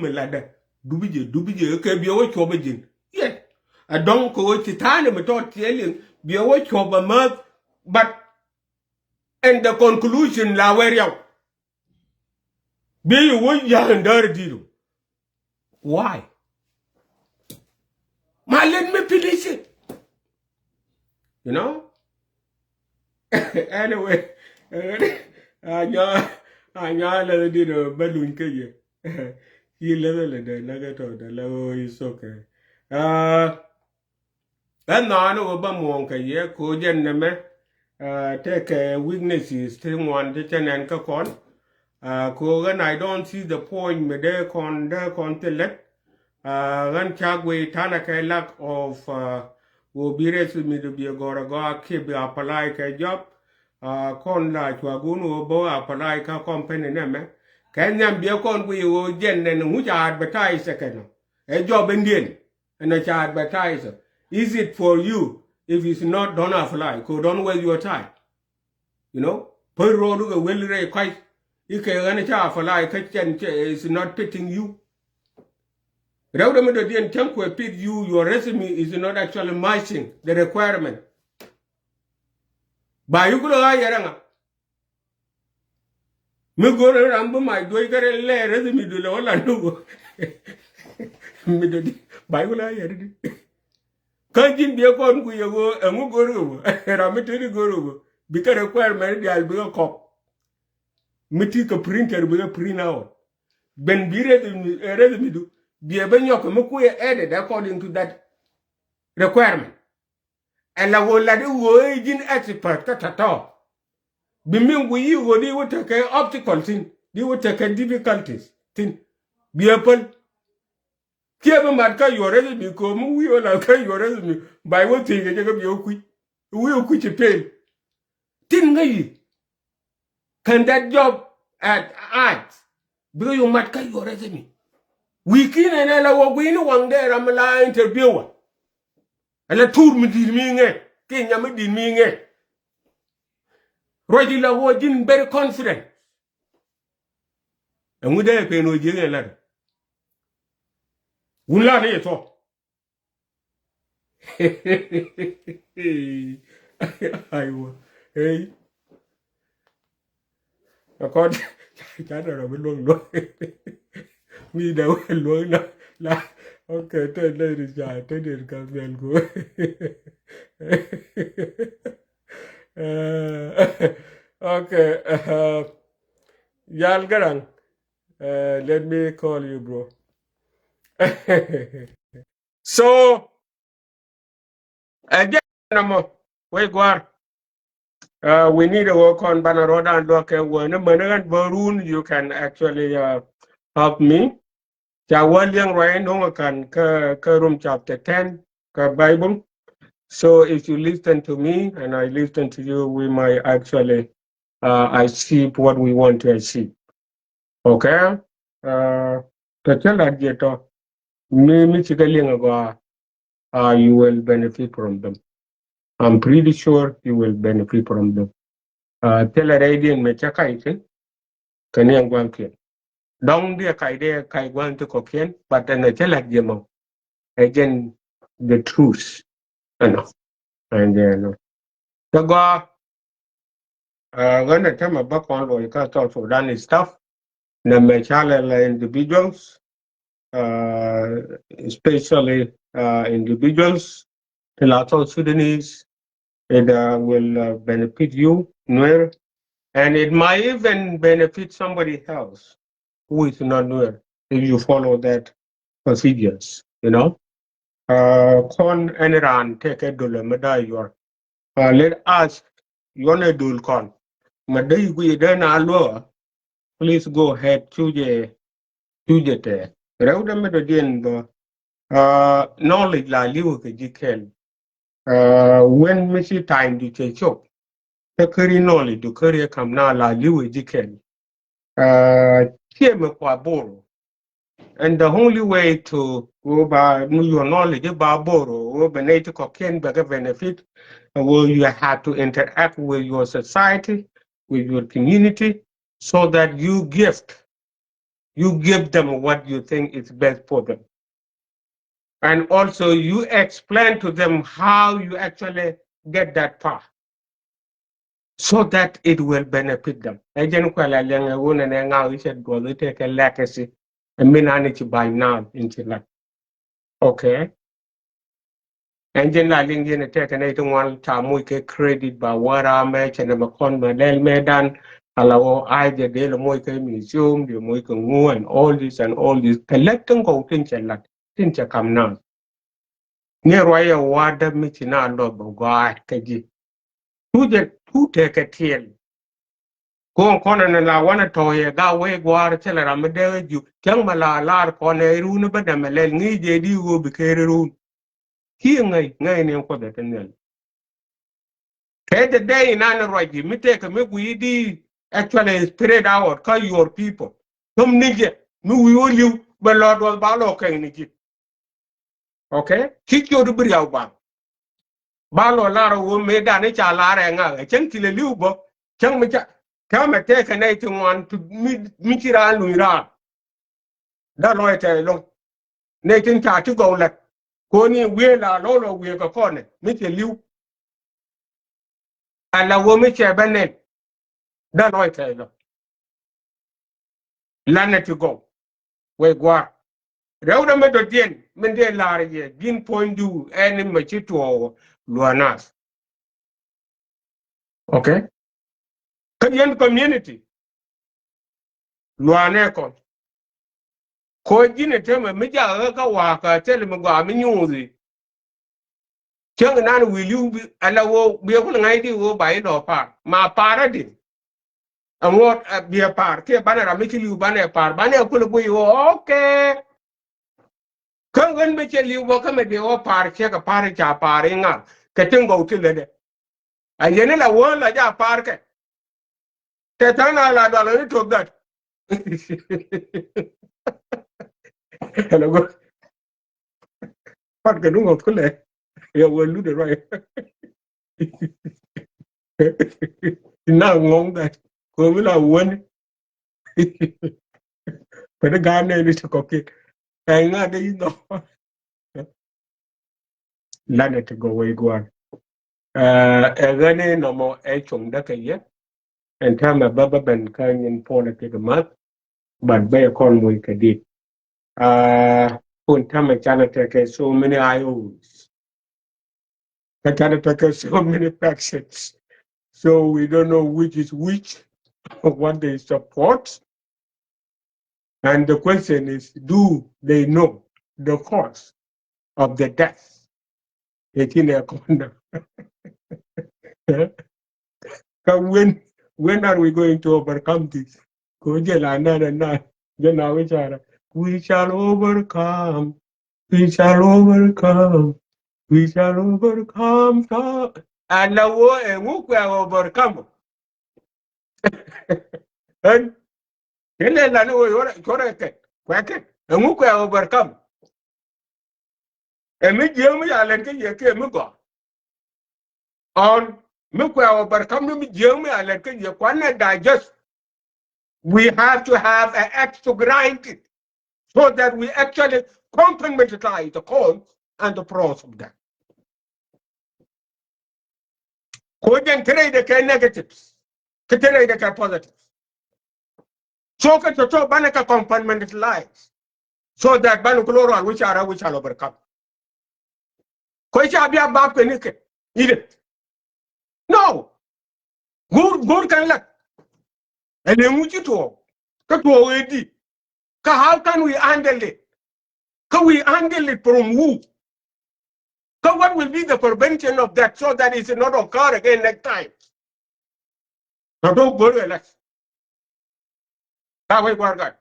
me la de dubije ke bi o chuo be jin ye a dong ko ti tane me to tielin bi o chuo ba ma but and the conclusion la where you be you ya ndar diru why ma let me finish it you know anyway anya la di do balun ke ye yi level de na ga to da lo is okay na no ba mo ke ye ko jen ne me take weaknesses thing one the chen ka kon ko gan I don't see the point me de kon te let gan chagwe tana ke lack of wo bires mi do bi gora go ke bi apply ke job kon la chwa gunu bo apply ka company ne me kenyam bi kon wi wo jen ne hu ja advertise ke no e job ndien and a cha advertise is it for you if it's not don't apply ko don't waste your time you know per road go well re quite you can cha apply ka chen is not fitting you rather than the temp fit you your resume is not actually matching the requirement ba you go ga yaranga me go ram my do gare le resume do la wala no me do ba go la yardi kan jin bi ko ku yego emu go ru ram te go ru because requirement they will be cop miti ka printer be print out ben bi resume do bi be nyok me ku edit according to that requirement and la wo la de wo jin expert ta bimin gu yi go di wote ke optical thing di wote ke difficulties thing bi apple kiebe mat ka yore mi ko mu wi ola ka yore mi by what thing ke bi okui wi okui ti pen tin ngai can that job at art bi yo mat ka yore mi wiki ne la wo gu ni wang de ram la interview ala tour mi di mi nge ke nyam di mi nge roji la wo din very confident amu de pe no je la unla ne to aiwa hey akon cha da ro luôn luôn mi da luôn la okay te le ri ja te de ka ben go okay yal garang let me call you bro so again we go we need to work on Banaroda and look at one Barun. You can actually help me. Chawaliang Ryan Hongakan Karum chapter 10 Bible. So if you listen to me and I listen to you, we might actually achieve what we want to achieve. Okay? You will benefit from them. I'm pretty sure you will benefit from them. Tell a radiant mechakaitin, Kanyang Wankin. Don't be a kaide kai want to cocaine, but then I tell you again the truth. Enough. And then the go when the time back on what you can talk for done stuff, the mechanical individuals, especially individuals, the Latin Sudanese, it will benefit you, Nuer, and it might even benefit somebody else who is not Nuer if you follow that procedures, you know. Con Enran take a dollar medayur. Let us yone dul con. Maday we then allow. Please go ahead to the te. Rauda medadian the knowledge la liu ke jikel. When missy time to take chop. The curry knowledge to curry come na la liu jikel. came kwa boro. And the only way to go by your knowledge about boro or benefit can benefit, well, you have to interact with your society, with your community, so that you give them what you think is best for them. And also you explain to them how you actually get that part so that it will benefit them. Agent Kuala Lenga won and now we said go to take a legacy and manage by now into that. Okay. And then I think you take an 81 time we get credit by what I mentioned and a con medan allow either the Moika museum, the Moika and all this collecting go things and that things come now. Near why a water meeting our love of God, Kaji. Who take a tail? Go on corner and I want to toy a guy way go out tell her I'm a day you. Young Mala lar corner room, but I'm a little need you will be carried room. Here, nine for that and then. The day in an right, me take a me actually spread out, call your people. Some nigger, no, we will you, but Lord was Balo can okay? Kick your debris out. Balo Lara will made an echa Lara and I can't kill a lubo. Come and take an 81 to meet it all Luira. That lawyer long. Nathan to go like Coney Wheeler, Lolo, we have a corner, meet a lew. And la woman chair Bennett. That lawyer. Learn to go. We go. Rewda medo dien mende laare ye bin point du eni machito luanas. Okay? Kadian community luane kon. Ko jine tema mija ka waka tele mo ga mi nyuzi. Chang nan will you be ala wo be ko ngai di wo bai do pa. Ma para di. Amot be par ke banara mi liu bane par bane ko lo wo okay. Kan gan me che liu wo ka me de wo par che ka par cha par nga. Ka tengo tile ayene la won la ja parke tetana la do la to that hello go pat ga dungo kule ya wolu de right na ngong that ko mi la won pero ga ne ni ko ke ay nga de no la ne to go way go e gane no mo e chung da ke ye en tama baba ben kan in pole ke ma but be kon mo ke di kun tama chana take so many IOs. Canada has so many factions. So we don't know which is which, what they support. And the question is, do they know the cause of the death? When are we going to overcome this? We shall overcome. We shall overcome. We shall overcome. And now we will overcome. And la no correct. Kwake. And we will overcome. And me jam ya len ke ye ke me go. On me will overcome me jam ya len ke ye kwana digest. We have to have an axe to grind it so that we actually compartmentalize the cons and the pros of that. Kojen trade the negatives, trade the positives. So que to banaka compartmentalize so that banukuloro which are overcome. Koisha abia back penike. It. No. Good can let. And then which you to. How can we handle it? Can we handle it from who? So what will be the prevention of that so that it not occur again next time? Now don't worry less. That way work.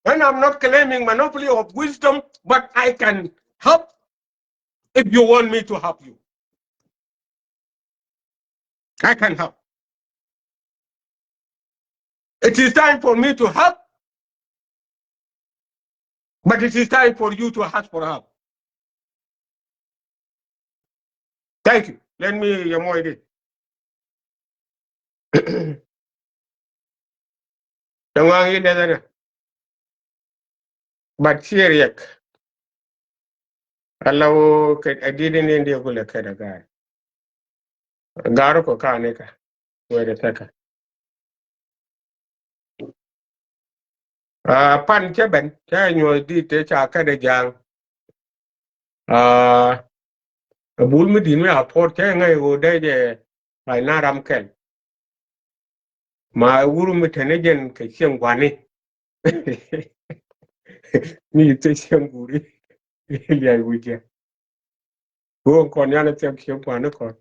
And I'm not claiming monopoly of wisdom, but I can help if you want me to help you. I can help. It is time for me to help. But it is time for you to ask for help. Thank you. Let me avoid it. But serious. Allow I didn't end the good guy. Garo ko kaneka. Where the second. Pan Cheben, Chanyo did take a cadajang. A bull medin a port changa go day by Naram Ken. My Uru Metenegan Kachim Wani. Me take him guri. Yeah, we get. Go on Cornell take him one o'clock.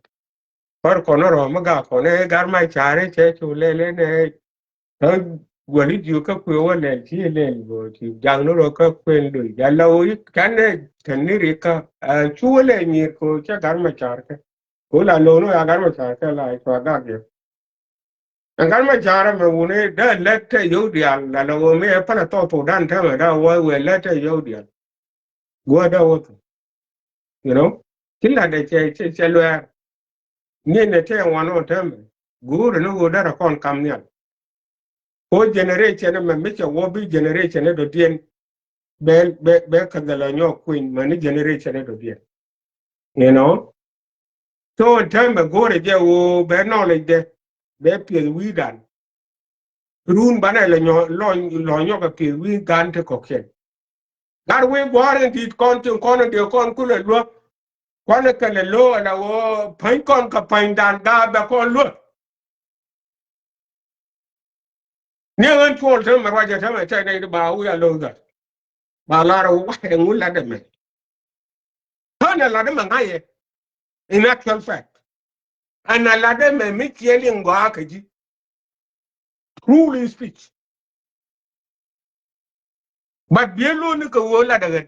Or corner of Maga, got my charity to lay. Gwani ju ka kwe wane chi len go chi jang no ka kwen du ya lo yi kan ni ri ka chu le ni ko cha gar ma char ka ko la lo no ya gar ma char ka la ko ga ge gar ma char me une da le te yo dia la lo me pa na to dan ta ma da wa we le te yo dia go da wo you know kin la de che lo ya ni ne te wa no te me guru no go da kon kam ni ko generation me me che wo bi generation do dien be kagala nyo queen mani generation do bien you know so in time go re je wo be knowledge de be pie wi dan run bana le nyo lo nyo ka pie wi gan te ko ken gar we bore dit kon tin kon de kon ku le lo kon ka le lo na wo pain kon ka pain dan ga be kon lo ne an tol te ma waje te ma te ne ba wu ya lo da ba la ro wa e ngul la de me kana la de ma ngaye in actual fact and a lot of me killing go akaji truly speech but bielo ni ko wola daga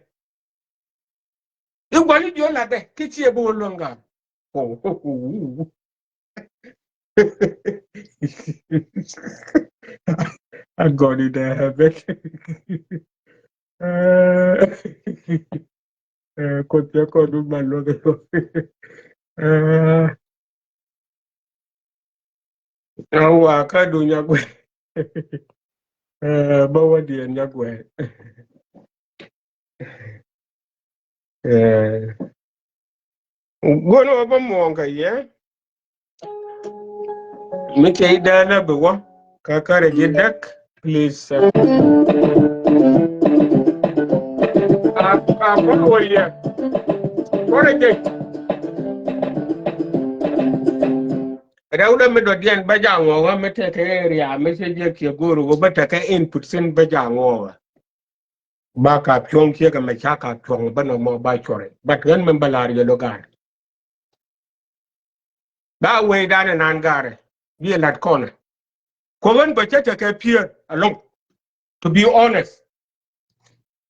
e gwali dio la de kichi e bo longa oh I got it there bet ko te ko du malo de awa ka du nya gwe ba wadi nya gwe gono ba mo nga ye me ke da na be wa ka kare jidak please ko ye Koreke. Rauda me do dian bajango wa me te area me se je ke goro go bata ka input sin bajango wa. Ba ka pyong ke ka me cha ka pyong ba no mo ba chore. But gan me balari yo gar. That way down in Angare. Be a lat corner. Kowen ba cha ka pier along. To be honest.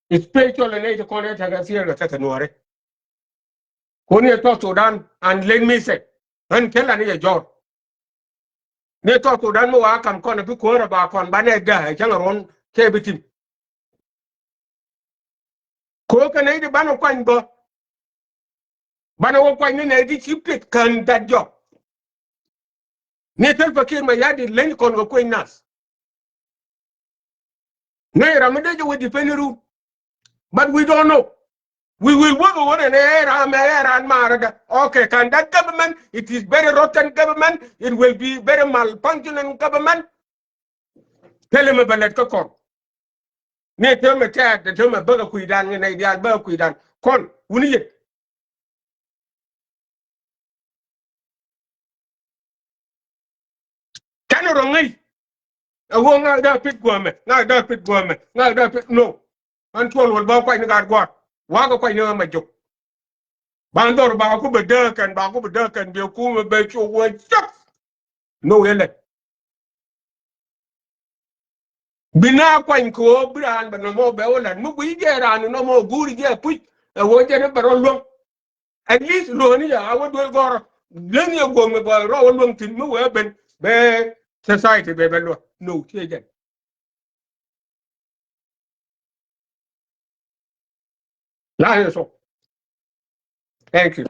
It's spiritual in nature corner ta ga sier ga ta nuare. Koni to Sudan and let me say. Han kela ni jor. Ne to Sudan mo wa kam kono bi ko ra ba kon ba ne da cha ron ke bitin. Ko ka ne di bano kwany ba bano wo kwany ne di chipet kan that job ne tel fakir ma yadi len kon go kwany nas ne ramade jo with the but we don't know we will work on an era and marada okay can that government it is very rotten government it will be very malfunctioning government tell him about that kon ne tel me ta de tel me ba ku idan ne dia ba ku idan kon wuni yet kan rongai wo nga da pit gome nga da pit gome nga da pit no an tol wal ba kwai ni gar gwat wa ga kwai ni ma juk ban dor ba ku be de kan be ku me be chu wo chak no yele bina kwai ko bran ba no mo be wala mu bi je ran no mo guri je put e wo je ne baro lo at least lo ni ya wo do gor len ye go me ba ro lo tin mu we ben be society be be lo no tie je so thank you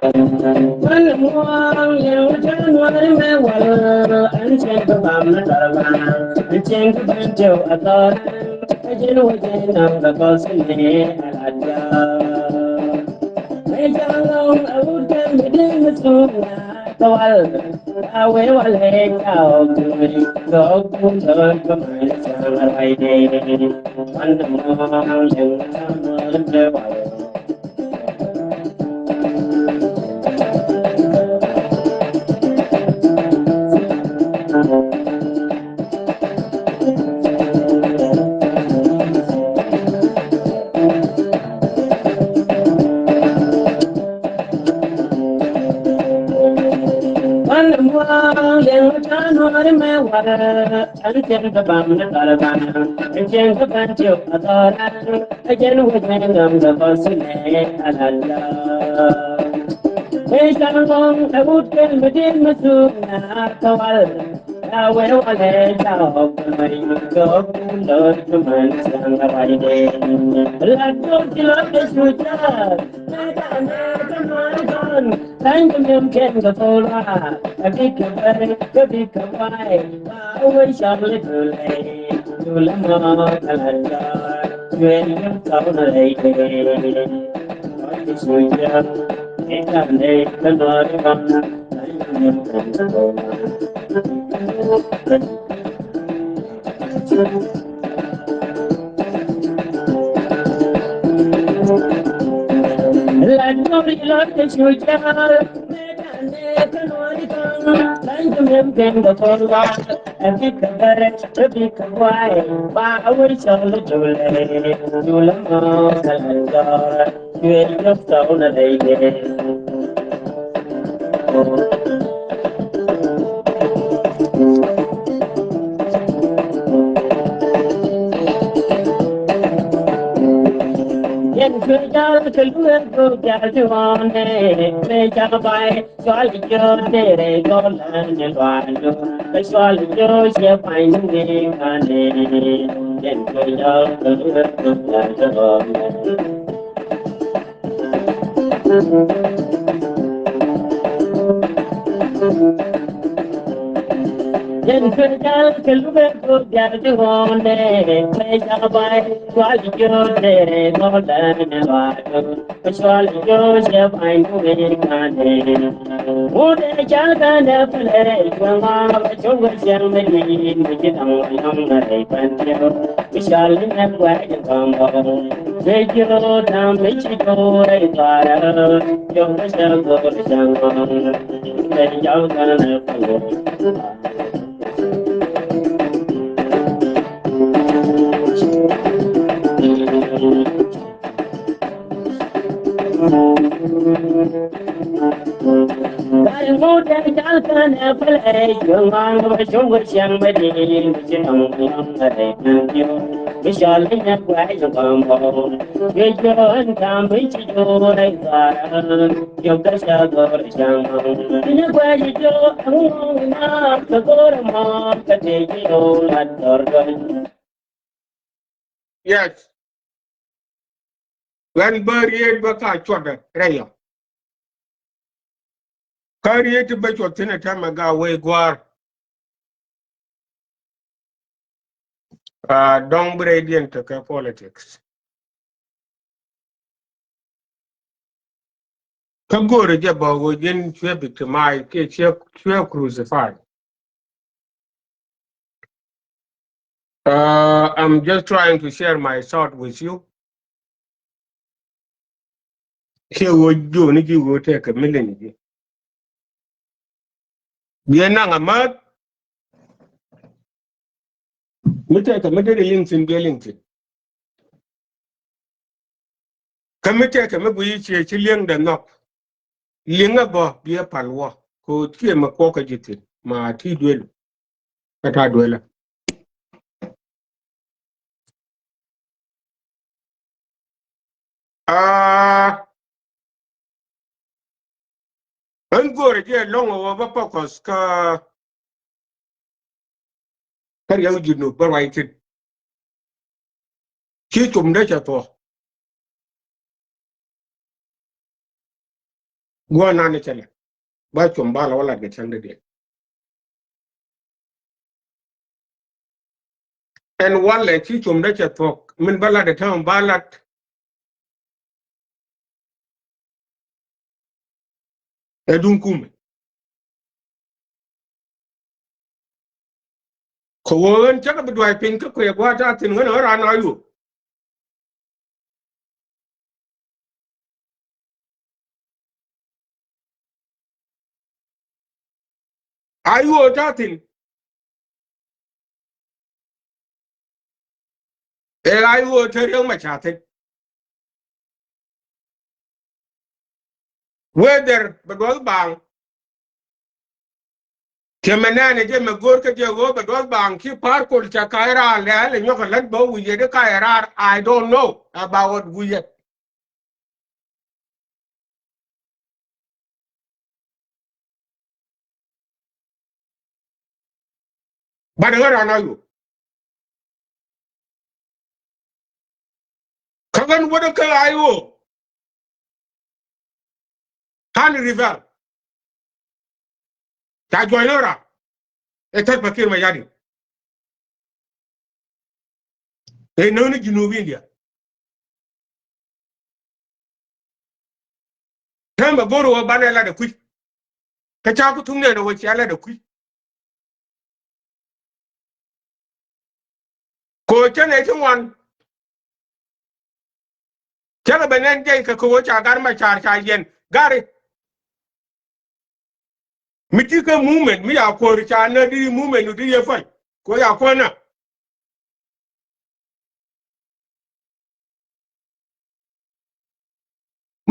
yes when buried baka chwada reyo kariyet ba chotina tamaga we gwar don't gradient to politics kagore je bago jen chwe victimize ke chwe crucified. I'm just trying to share my thought with you. Here would do ni you go take a million. Bien a mat, we take a million links in Bellington. Come we take a maybe chilling the knock. Lingabo be a palwa, go tear my cocker jitty, my tea dwell, at our dweller. And go again long over pocos, carry out you know, but I did. Chitum nature for. go na ne chele ba chum ba la wala ge chande de en wala chi chum de che tok min bala de tam balat edun kum ko won cha ba dwai pin ko ye gwa ta tin ngana ra na yu ayu ta tin e ayu ta reng ma cha te whether ba do bang kemenane je me gor ke je go ba do bang ki par ko cha kaira le nyoko lat bo wu ye de kaira I don't know about wu ye ba de ra na yu kagan wodo ka ayu han river ta joinora e tat bakir ma yadi e no ni junubi india tamba goro wa bana la da kui ka cha ku tunne da wace ala da kui ko tane tin wan kala banan dai ka ko cha gar ma char cha yen gare miti ka movement mi ya ko cha na di movement di ye fal ko ya ko na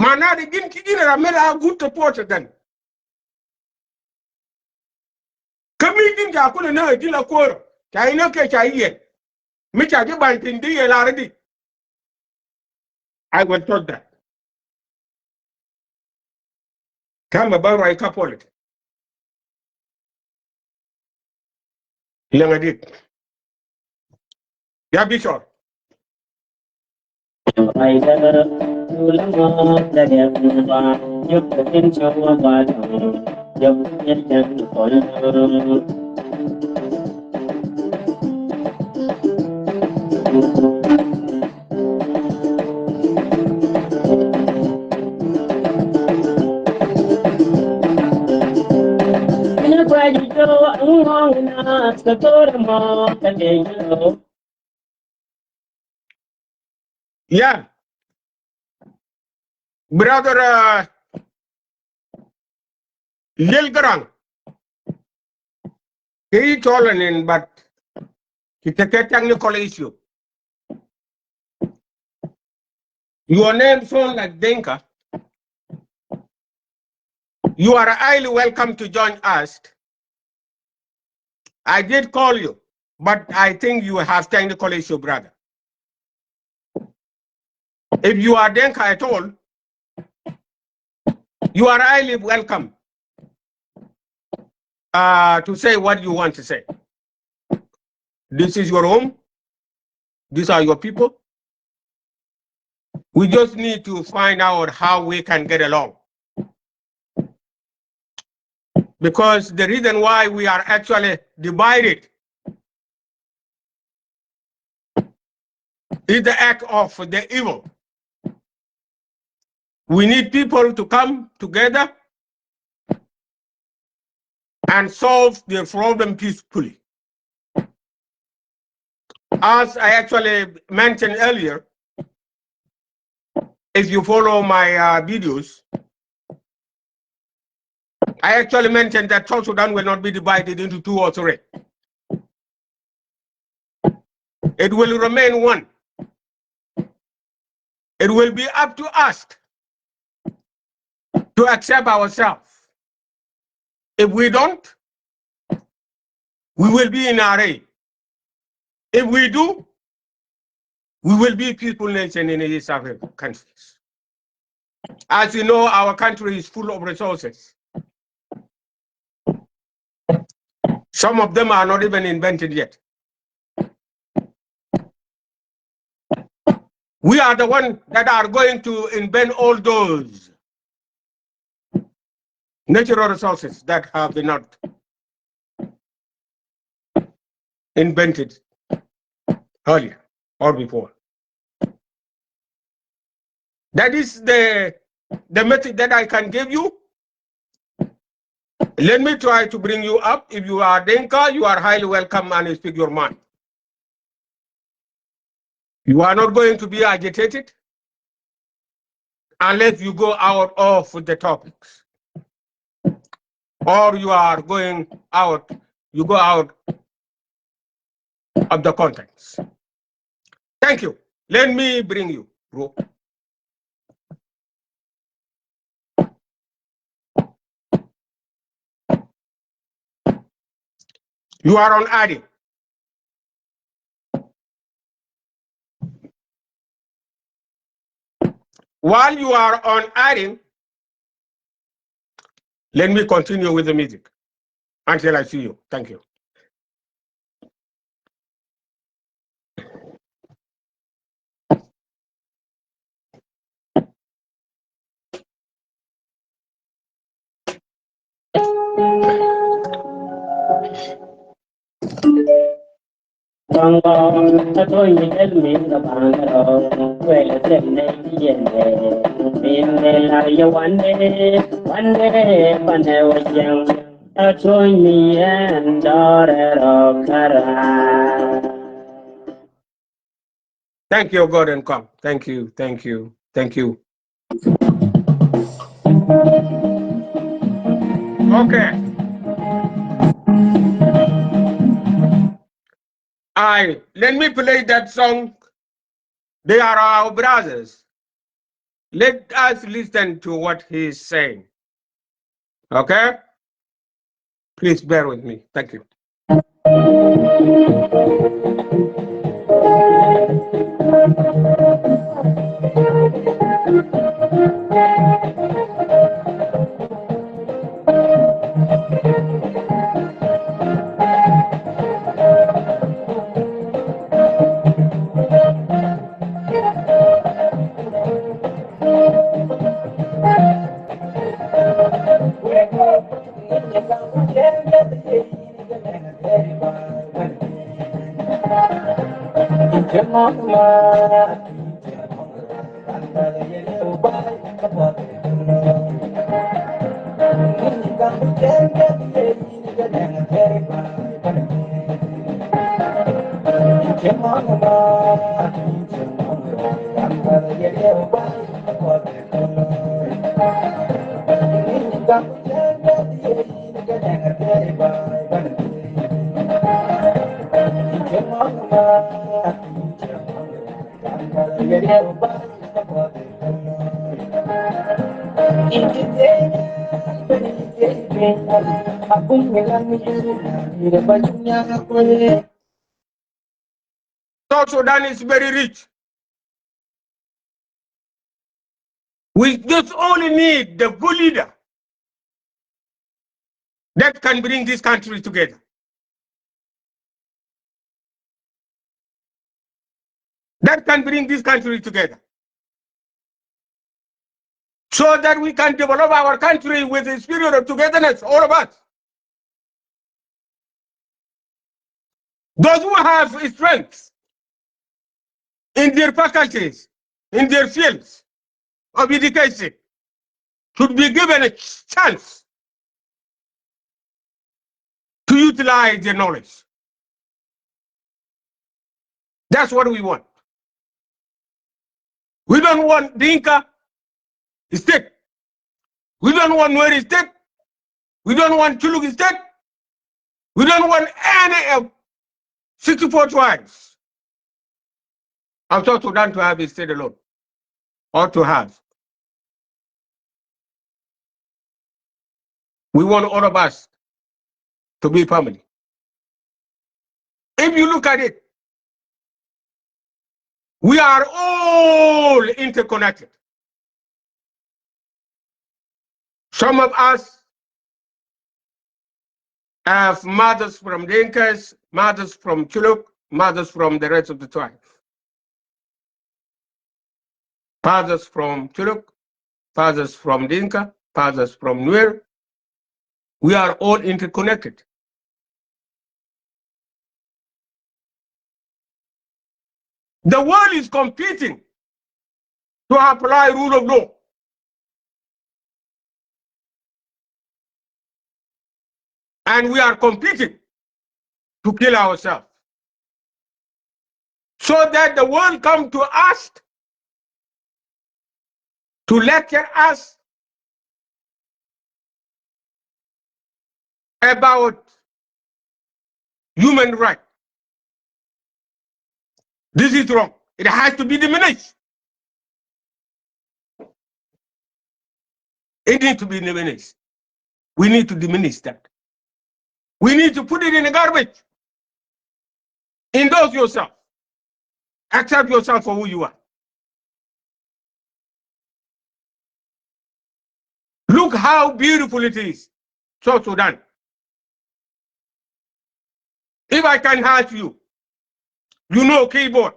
mana da gin ki gina ra mela good support dan kami din ja ko na di la ko ta ina ke cha yen mi cha ji ban tin di ye la di I will talk that tamba ba right ka politic lenga dik ya bishop yeah brother Lil Garang he told in but it's a technical issue. Your name sounds like Denka. You are highly welcome to join us. I did call you, but I think you have technical issue, brother. If you are Denka at all, you are highly welcome to say what you want to say. This is your home. These are your people. We just need to find out how we can get along. Because the reason why we are actually divided is the act of the evil. We need people to come together and solve the problem peacefully. As I actually mentioned earlier, if you follow my videos, I actually mentioned that South Sudan will not be divided into 2 or 3. It will remain one. It will be up to us to accept ourselves. If we don't, we will be in array. If we do, we will be a peaceful nation in the East African countries. As you know, our country is full of resources. Some of them are not even invented yet. We are the ones that are going to invent all those. natural resources that have been not invented earlier or before. That is the method that I can give you. Let me try to bring you up. If you are Dinka, you are highly welcome and speak your mind. You are not going to be agitated unless you go out of the topics. Or you are going out, you go out of the contents. Thank you. Let me bring you, bro. You are on adding. While you are on adding, let me continue with the music until I see you. Thank you. Thank you, God, and come. Thank you, thank you, thank you. Okay. Let me play that song. They are our brothers. Let us listen to what he's saying. Okay? Please bear with me. Thank you. South Sudan is very rich. We just only need the good leader that can bring this country together. That can bring this country together. So that we can develop our country with a spirit of togetherness, all of us. Those who have strength in their faculties, in their fields of education, should be given a chance to utilize their knowledge. That's what we want. We don't want Dinka state. We don't want Nuer state. We don't want Chuluk state. We don't want any of 64 tribes of South Sudan to have a state alone, or to have. We want all of us to be family. If you look at it, we are all interconnected. Some of us have mothers from Dinkas, mothers from Chuluk, mothers from the rest of the tribe. Fathers from Chuluk, fathers from Dinka, fathers from Nuer, We are all interconnected. The world is competing to apply rule of law. And we are competing to kill ourselves. So that the world come to us to lecture us about human rights. This is wrong. It has to be diminished. It needs to be diminished. We need to diminish that. We need to put it in the garbage. Endorse yourself. Accept yourself for who you are. Look how beautiful it is, South Sudan. If I can ask you, you know keyboard.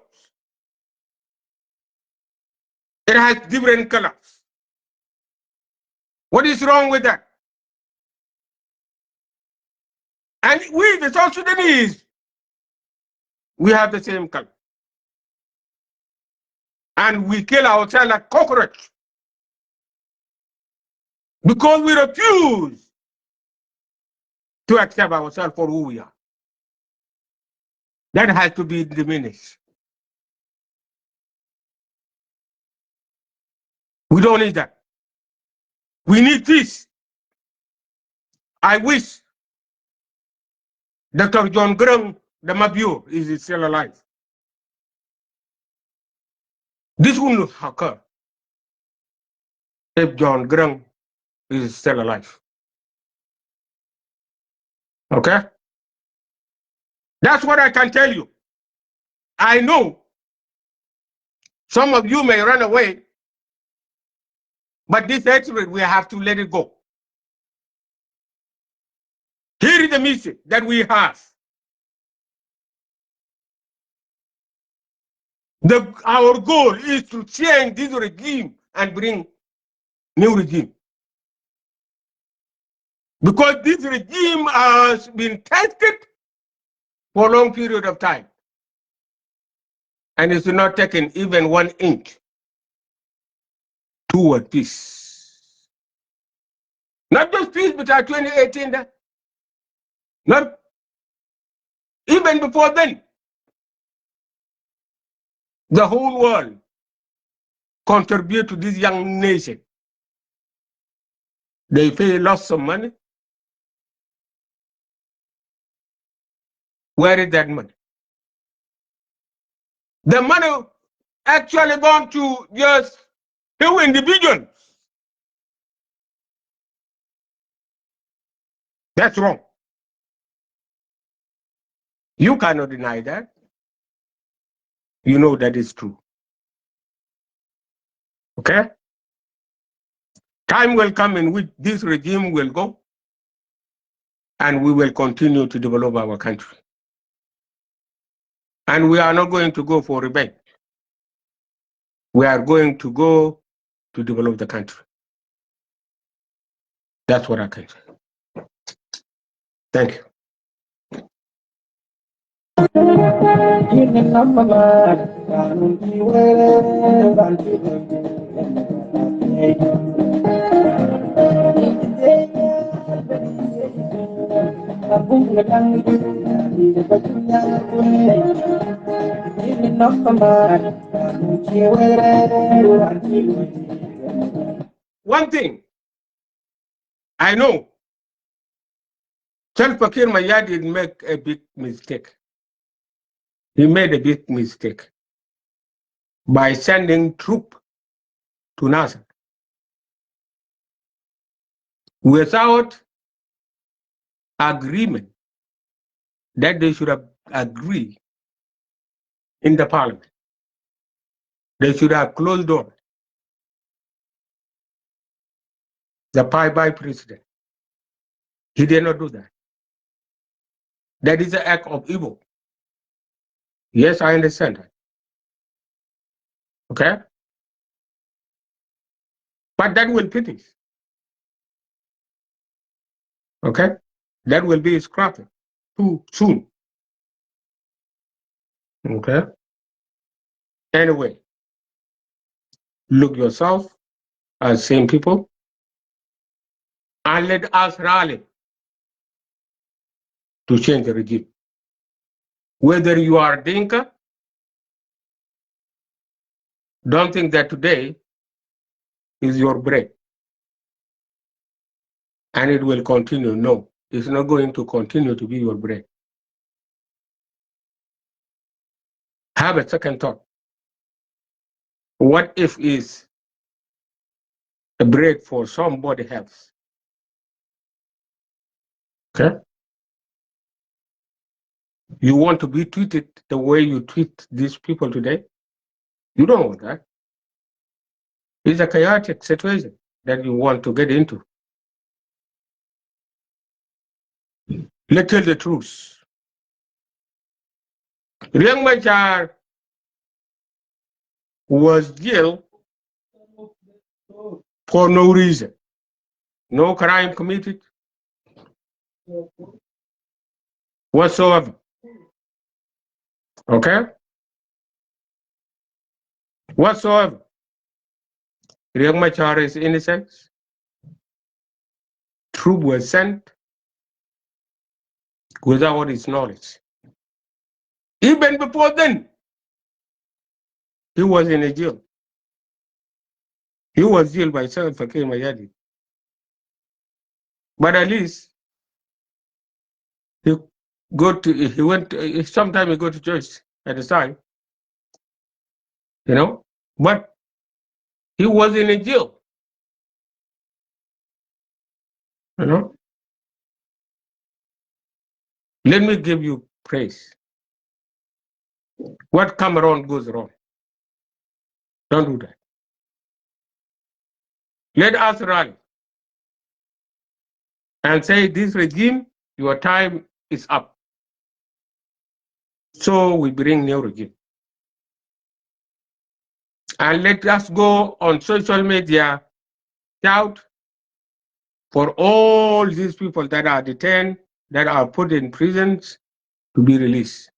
It has different colors. What is wrong with that? And we, the South Sudanese, we have the same color. And we kill ourselves like cockroach because we refuse to accept ourselves for who we are. That has to be diminished. We don't need that. We need peace. I wish Dr. John Grung, the Mabur, is still alive. This will occur if John Grung is still alive. Okay? That's what I can tell you. I know some of you may run away, but this hatred, we have to let it go. Here is the mission that we have. Our goal is to change this regime and bring new regime. Because this regime has been tested for a long period of time. And it's not taken even 1 inch toward peace. Not just peace, but 2018, not even before then. The whole world contribute to this young nation. They pay lots of money. Where is that money? The money actually gone to just few individuals. That's wrong. You cannot deny that. You know that is true. Okay? Time will come in which this regime will go, and we will continue to develop our country. And we are not going to go for revenge. We are going to go to develop the country. That's what I can say. Thank you. One thing I know, Salva Kiir Mayardit make a big mistake. He made a big mistake by sending troops to Nasser without agreement that they should have agreed in the parliament. They should have closed doors. The by president. He did not do that. That is an act of evil. Yes, I understand that. Okay? But that will finish. Okay? That will be scrapped too soon. Okay? Anyway, look yourself as same people and let us rally to change the regime. Whether you are Dinka, don't think that today is your break and it will continue. No, it's not going to continue to be your break. Have a second thought. What if is a break for somebody else? Okay? You want to be treated the way you treat these people today? You don't want that. It's a chaotic situation that you want to get into. Let's tell the truth. Riek Machar was jailed for no reason. No crime committed whatsoever. Okay? Whatsoever. Riek Machar is innocent. Troop was sent without his knowledge. Even before then, he was in a jail. He was jailed by Fakir Mayadi. But at least he sometime he go to church at the time, but he was in a jail, you know. Let me give you praise. What come around goes around. Don't do that. Let us rally and say, this regime, your time is up. So we bring new regime. And let us go on social media, shout for all these people that are detained, that are put in prisons, to be released.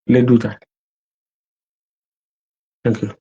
Let's do that. Thank you.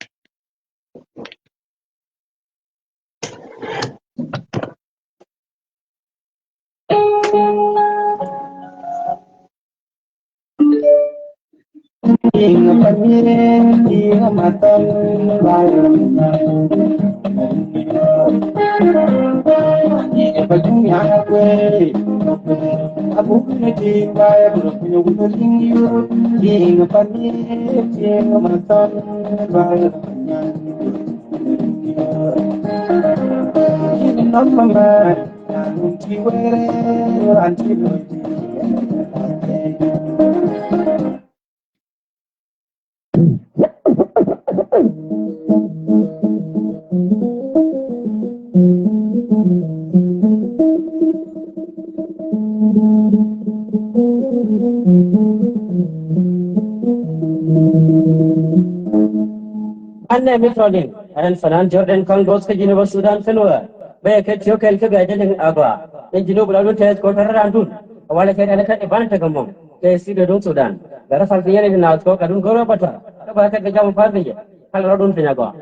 Anne Mitrolin, and Fanan Jordan Congos, Geneva Sudan Fenua, Becket Yokel Gajan Agua, the Genova Test Cotarandun, while I can Evantagamum, the Sidon Sudan, Garafalpian in Outcock, and Gorabata, about the Jam Party, Haladun Pinagua.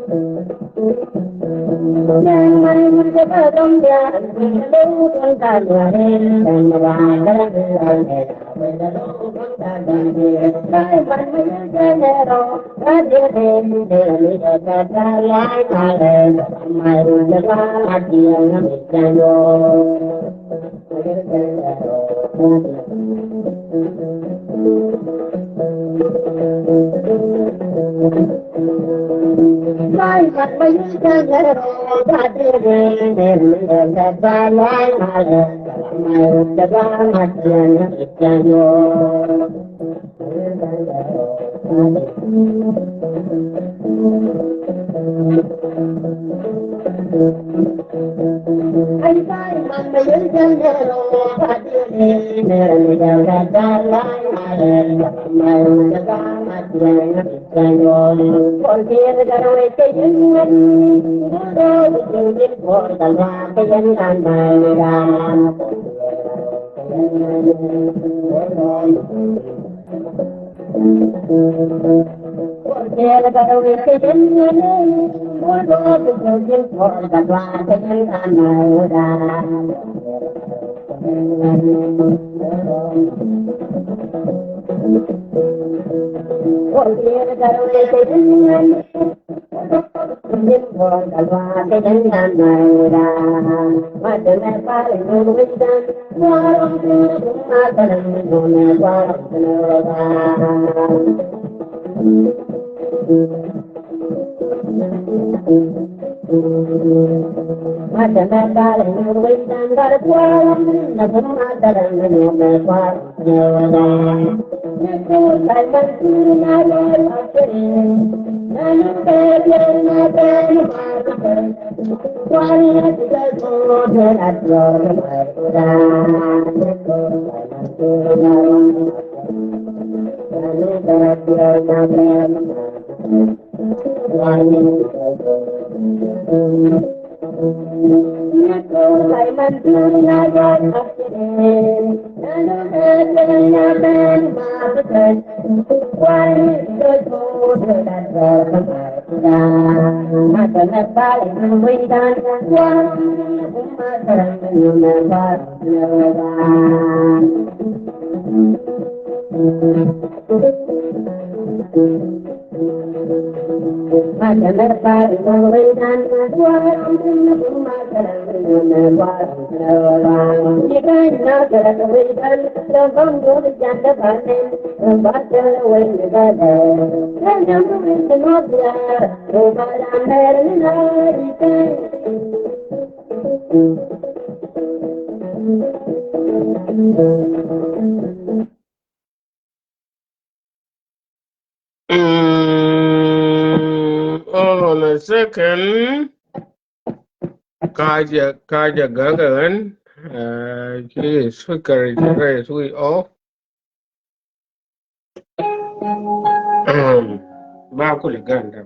Yang main kita domba, lalu kita jualan dan jualan lalu kita jualan. Kau main jenero, kau jenero kita jualan, main jualan hati yang jenero. Mai mặt bây giờ là ta đưa đến là ta lại mà mai ta ra mặt tiền tiền yo anh sai mặt bây giờ là ta đưa đến là ta lại mà mai ta ra mặt tiền tiền yo con kia ra rồi cái gì đó cái của ta ra cái dân làm bài ra con kia ra rồi cái dân muốn đó cái dân của ta ra cái dân làm bài ra con kia ra rồi cái dân nhưng còn cả loa cái đánh đàn này ra mà từ nay qua lại người với dân qua lòng tư cũng mà ta đừng ngồi nhà qua lòng tư ra mà từ nay qua lại người với dân ra qua lòng tư cũng mà ta đừng ngồi nhà qua lòng tư ra nhưng tôi phải mang tư nhà lối phát triển Hãy subscribe cho kênh Ghiền Mì Gõ để không bỏ Hold on a second. Kaja Gagarin. His speaker is very off. Baku Liganda.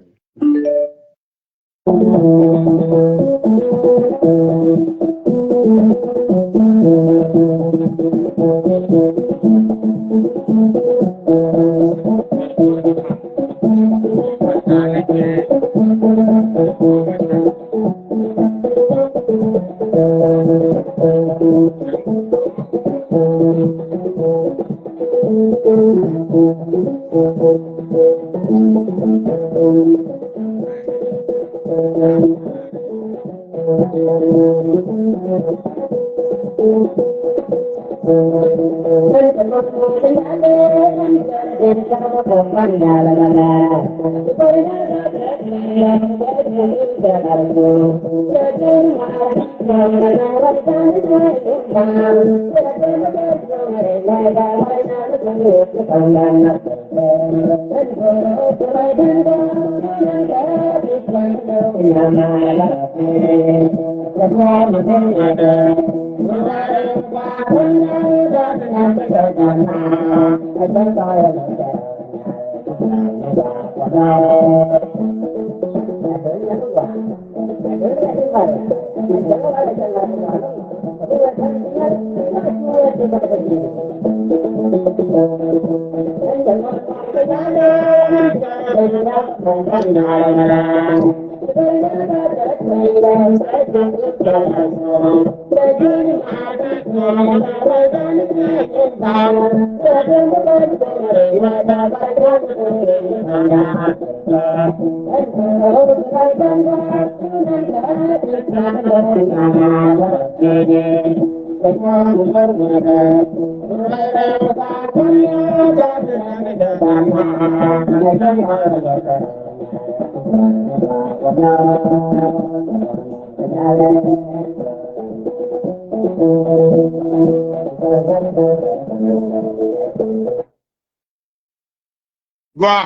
Go.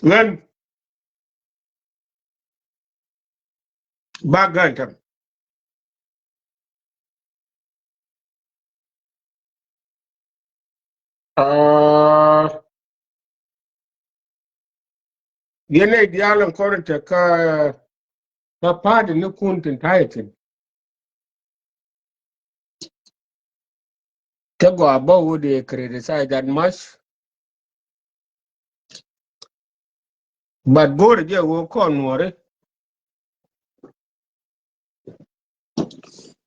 Then back item. Yene dialam korante ka party no kuntin taitin. Ka go above would they criticize that much. But board je wo kon wore.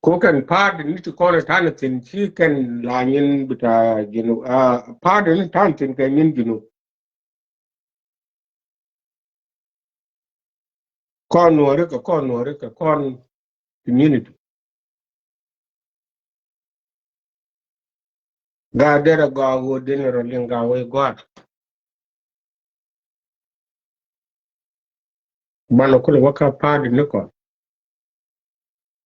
Kokan party ni to call it anything. She can lanyin but you know party ni tantin kan yin you know. Kon wore ka kon community. Ga dera go wo dinero linga we god. Bano kule waka party niko.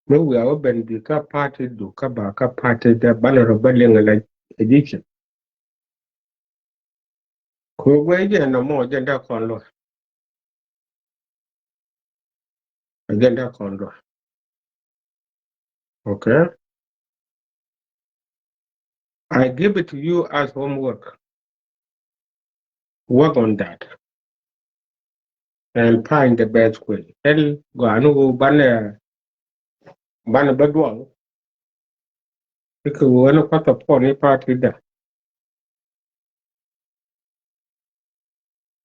Maybe I ben bi ka party do ka ba ka party da banero balinga like edition. Ko gwe je no mo agenda konlo. Agenda konlo. Okay? I give it to you as homework. Work on that and find the best way. Tell go anu bana badwang. Because we no kwata poni party da.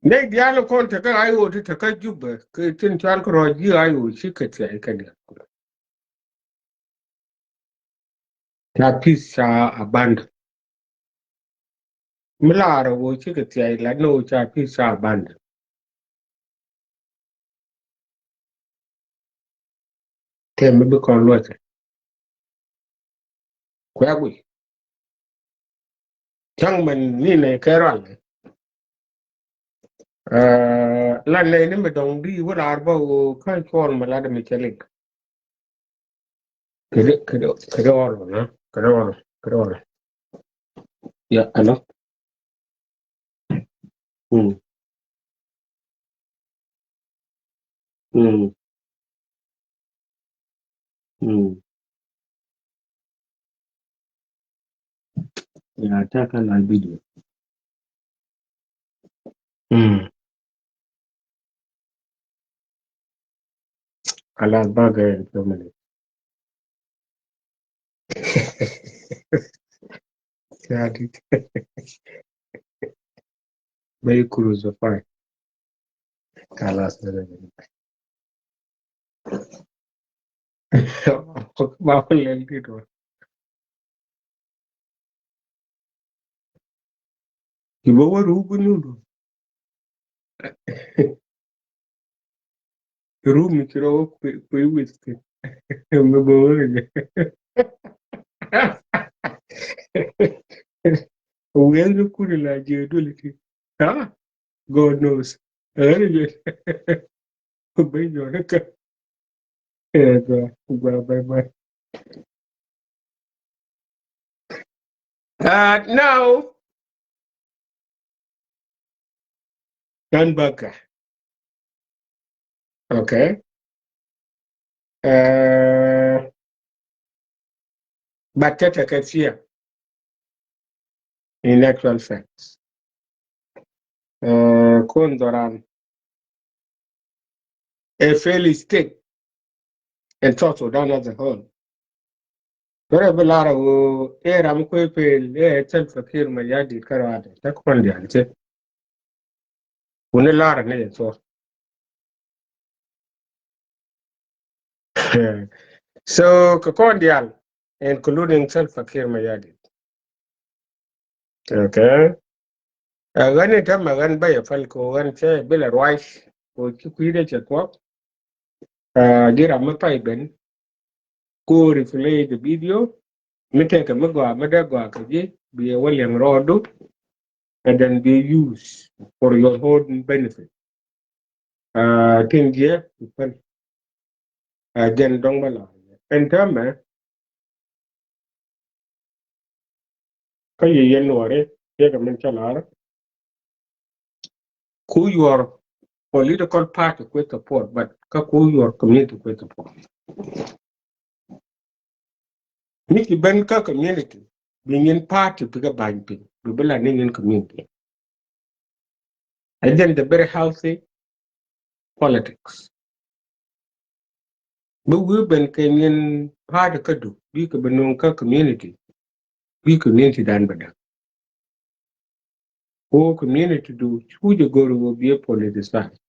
Ne dialo kon ta ka ayo ta ka juba ke tin chan ko roji ayo shi ka tsai ka da. Ta pisa aband. Milara wo shi ka tsai la no cha pisa aband. Ke mi bi kon lo ta. Kwa gwi. Chang man ni ne ka ran. La ne ni me dong di wala arba wo kan kon malada mi chelik. Kede oro na. Kede oro. Ya ano. Hmm. Hmm. Hmm. Ya taka la video. Hmm. Ala baga ya family. Ya di. Bay cruise fine. Kala sere. Ma ko len di do. Ibo waru bunu. Room kiro ku whisky. Me bo wore. Ugenzo kuri la je doliti. Ah, God knows. Anyway, bay jo ka. Bye. Now, Gunbacker. Okay. But Teta Katia, in actual facts. Kondoran, a fairly state and South Sudan as a whole. Bere belara wo ram ko pe tel fakir ma yadi karade ta kon di ante une lara ne so so ko kon di al including self fakir ma yadi okay gani ta magan ba ya fal ko gan ce bela rice ko ki kuire ce ko gira ma pai ben ko replay the video mite ka magwa madagwa ka je be William Rodo and then be used for your own benefit tin je fal jen dong bala en tama ka ye yen wore ye ka men chalar who your political party with support but ka who your community with support niki ben ka community being party biga banpin bibula ningen community and then the very healthy politics bu wi ben kenyen party kadu bi ka benun ka community bi community dan bada o community do chuje goro will be a politicized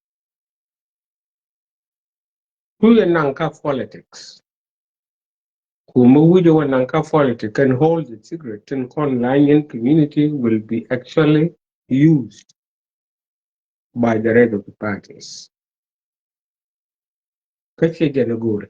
who nanka politics Kuma wujo wananka politics can hold the secret and online community will be actually used by the rest of the parties. Kache jana gore.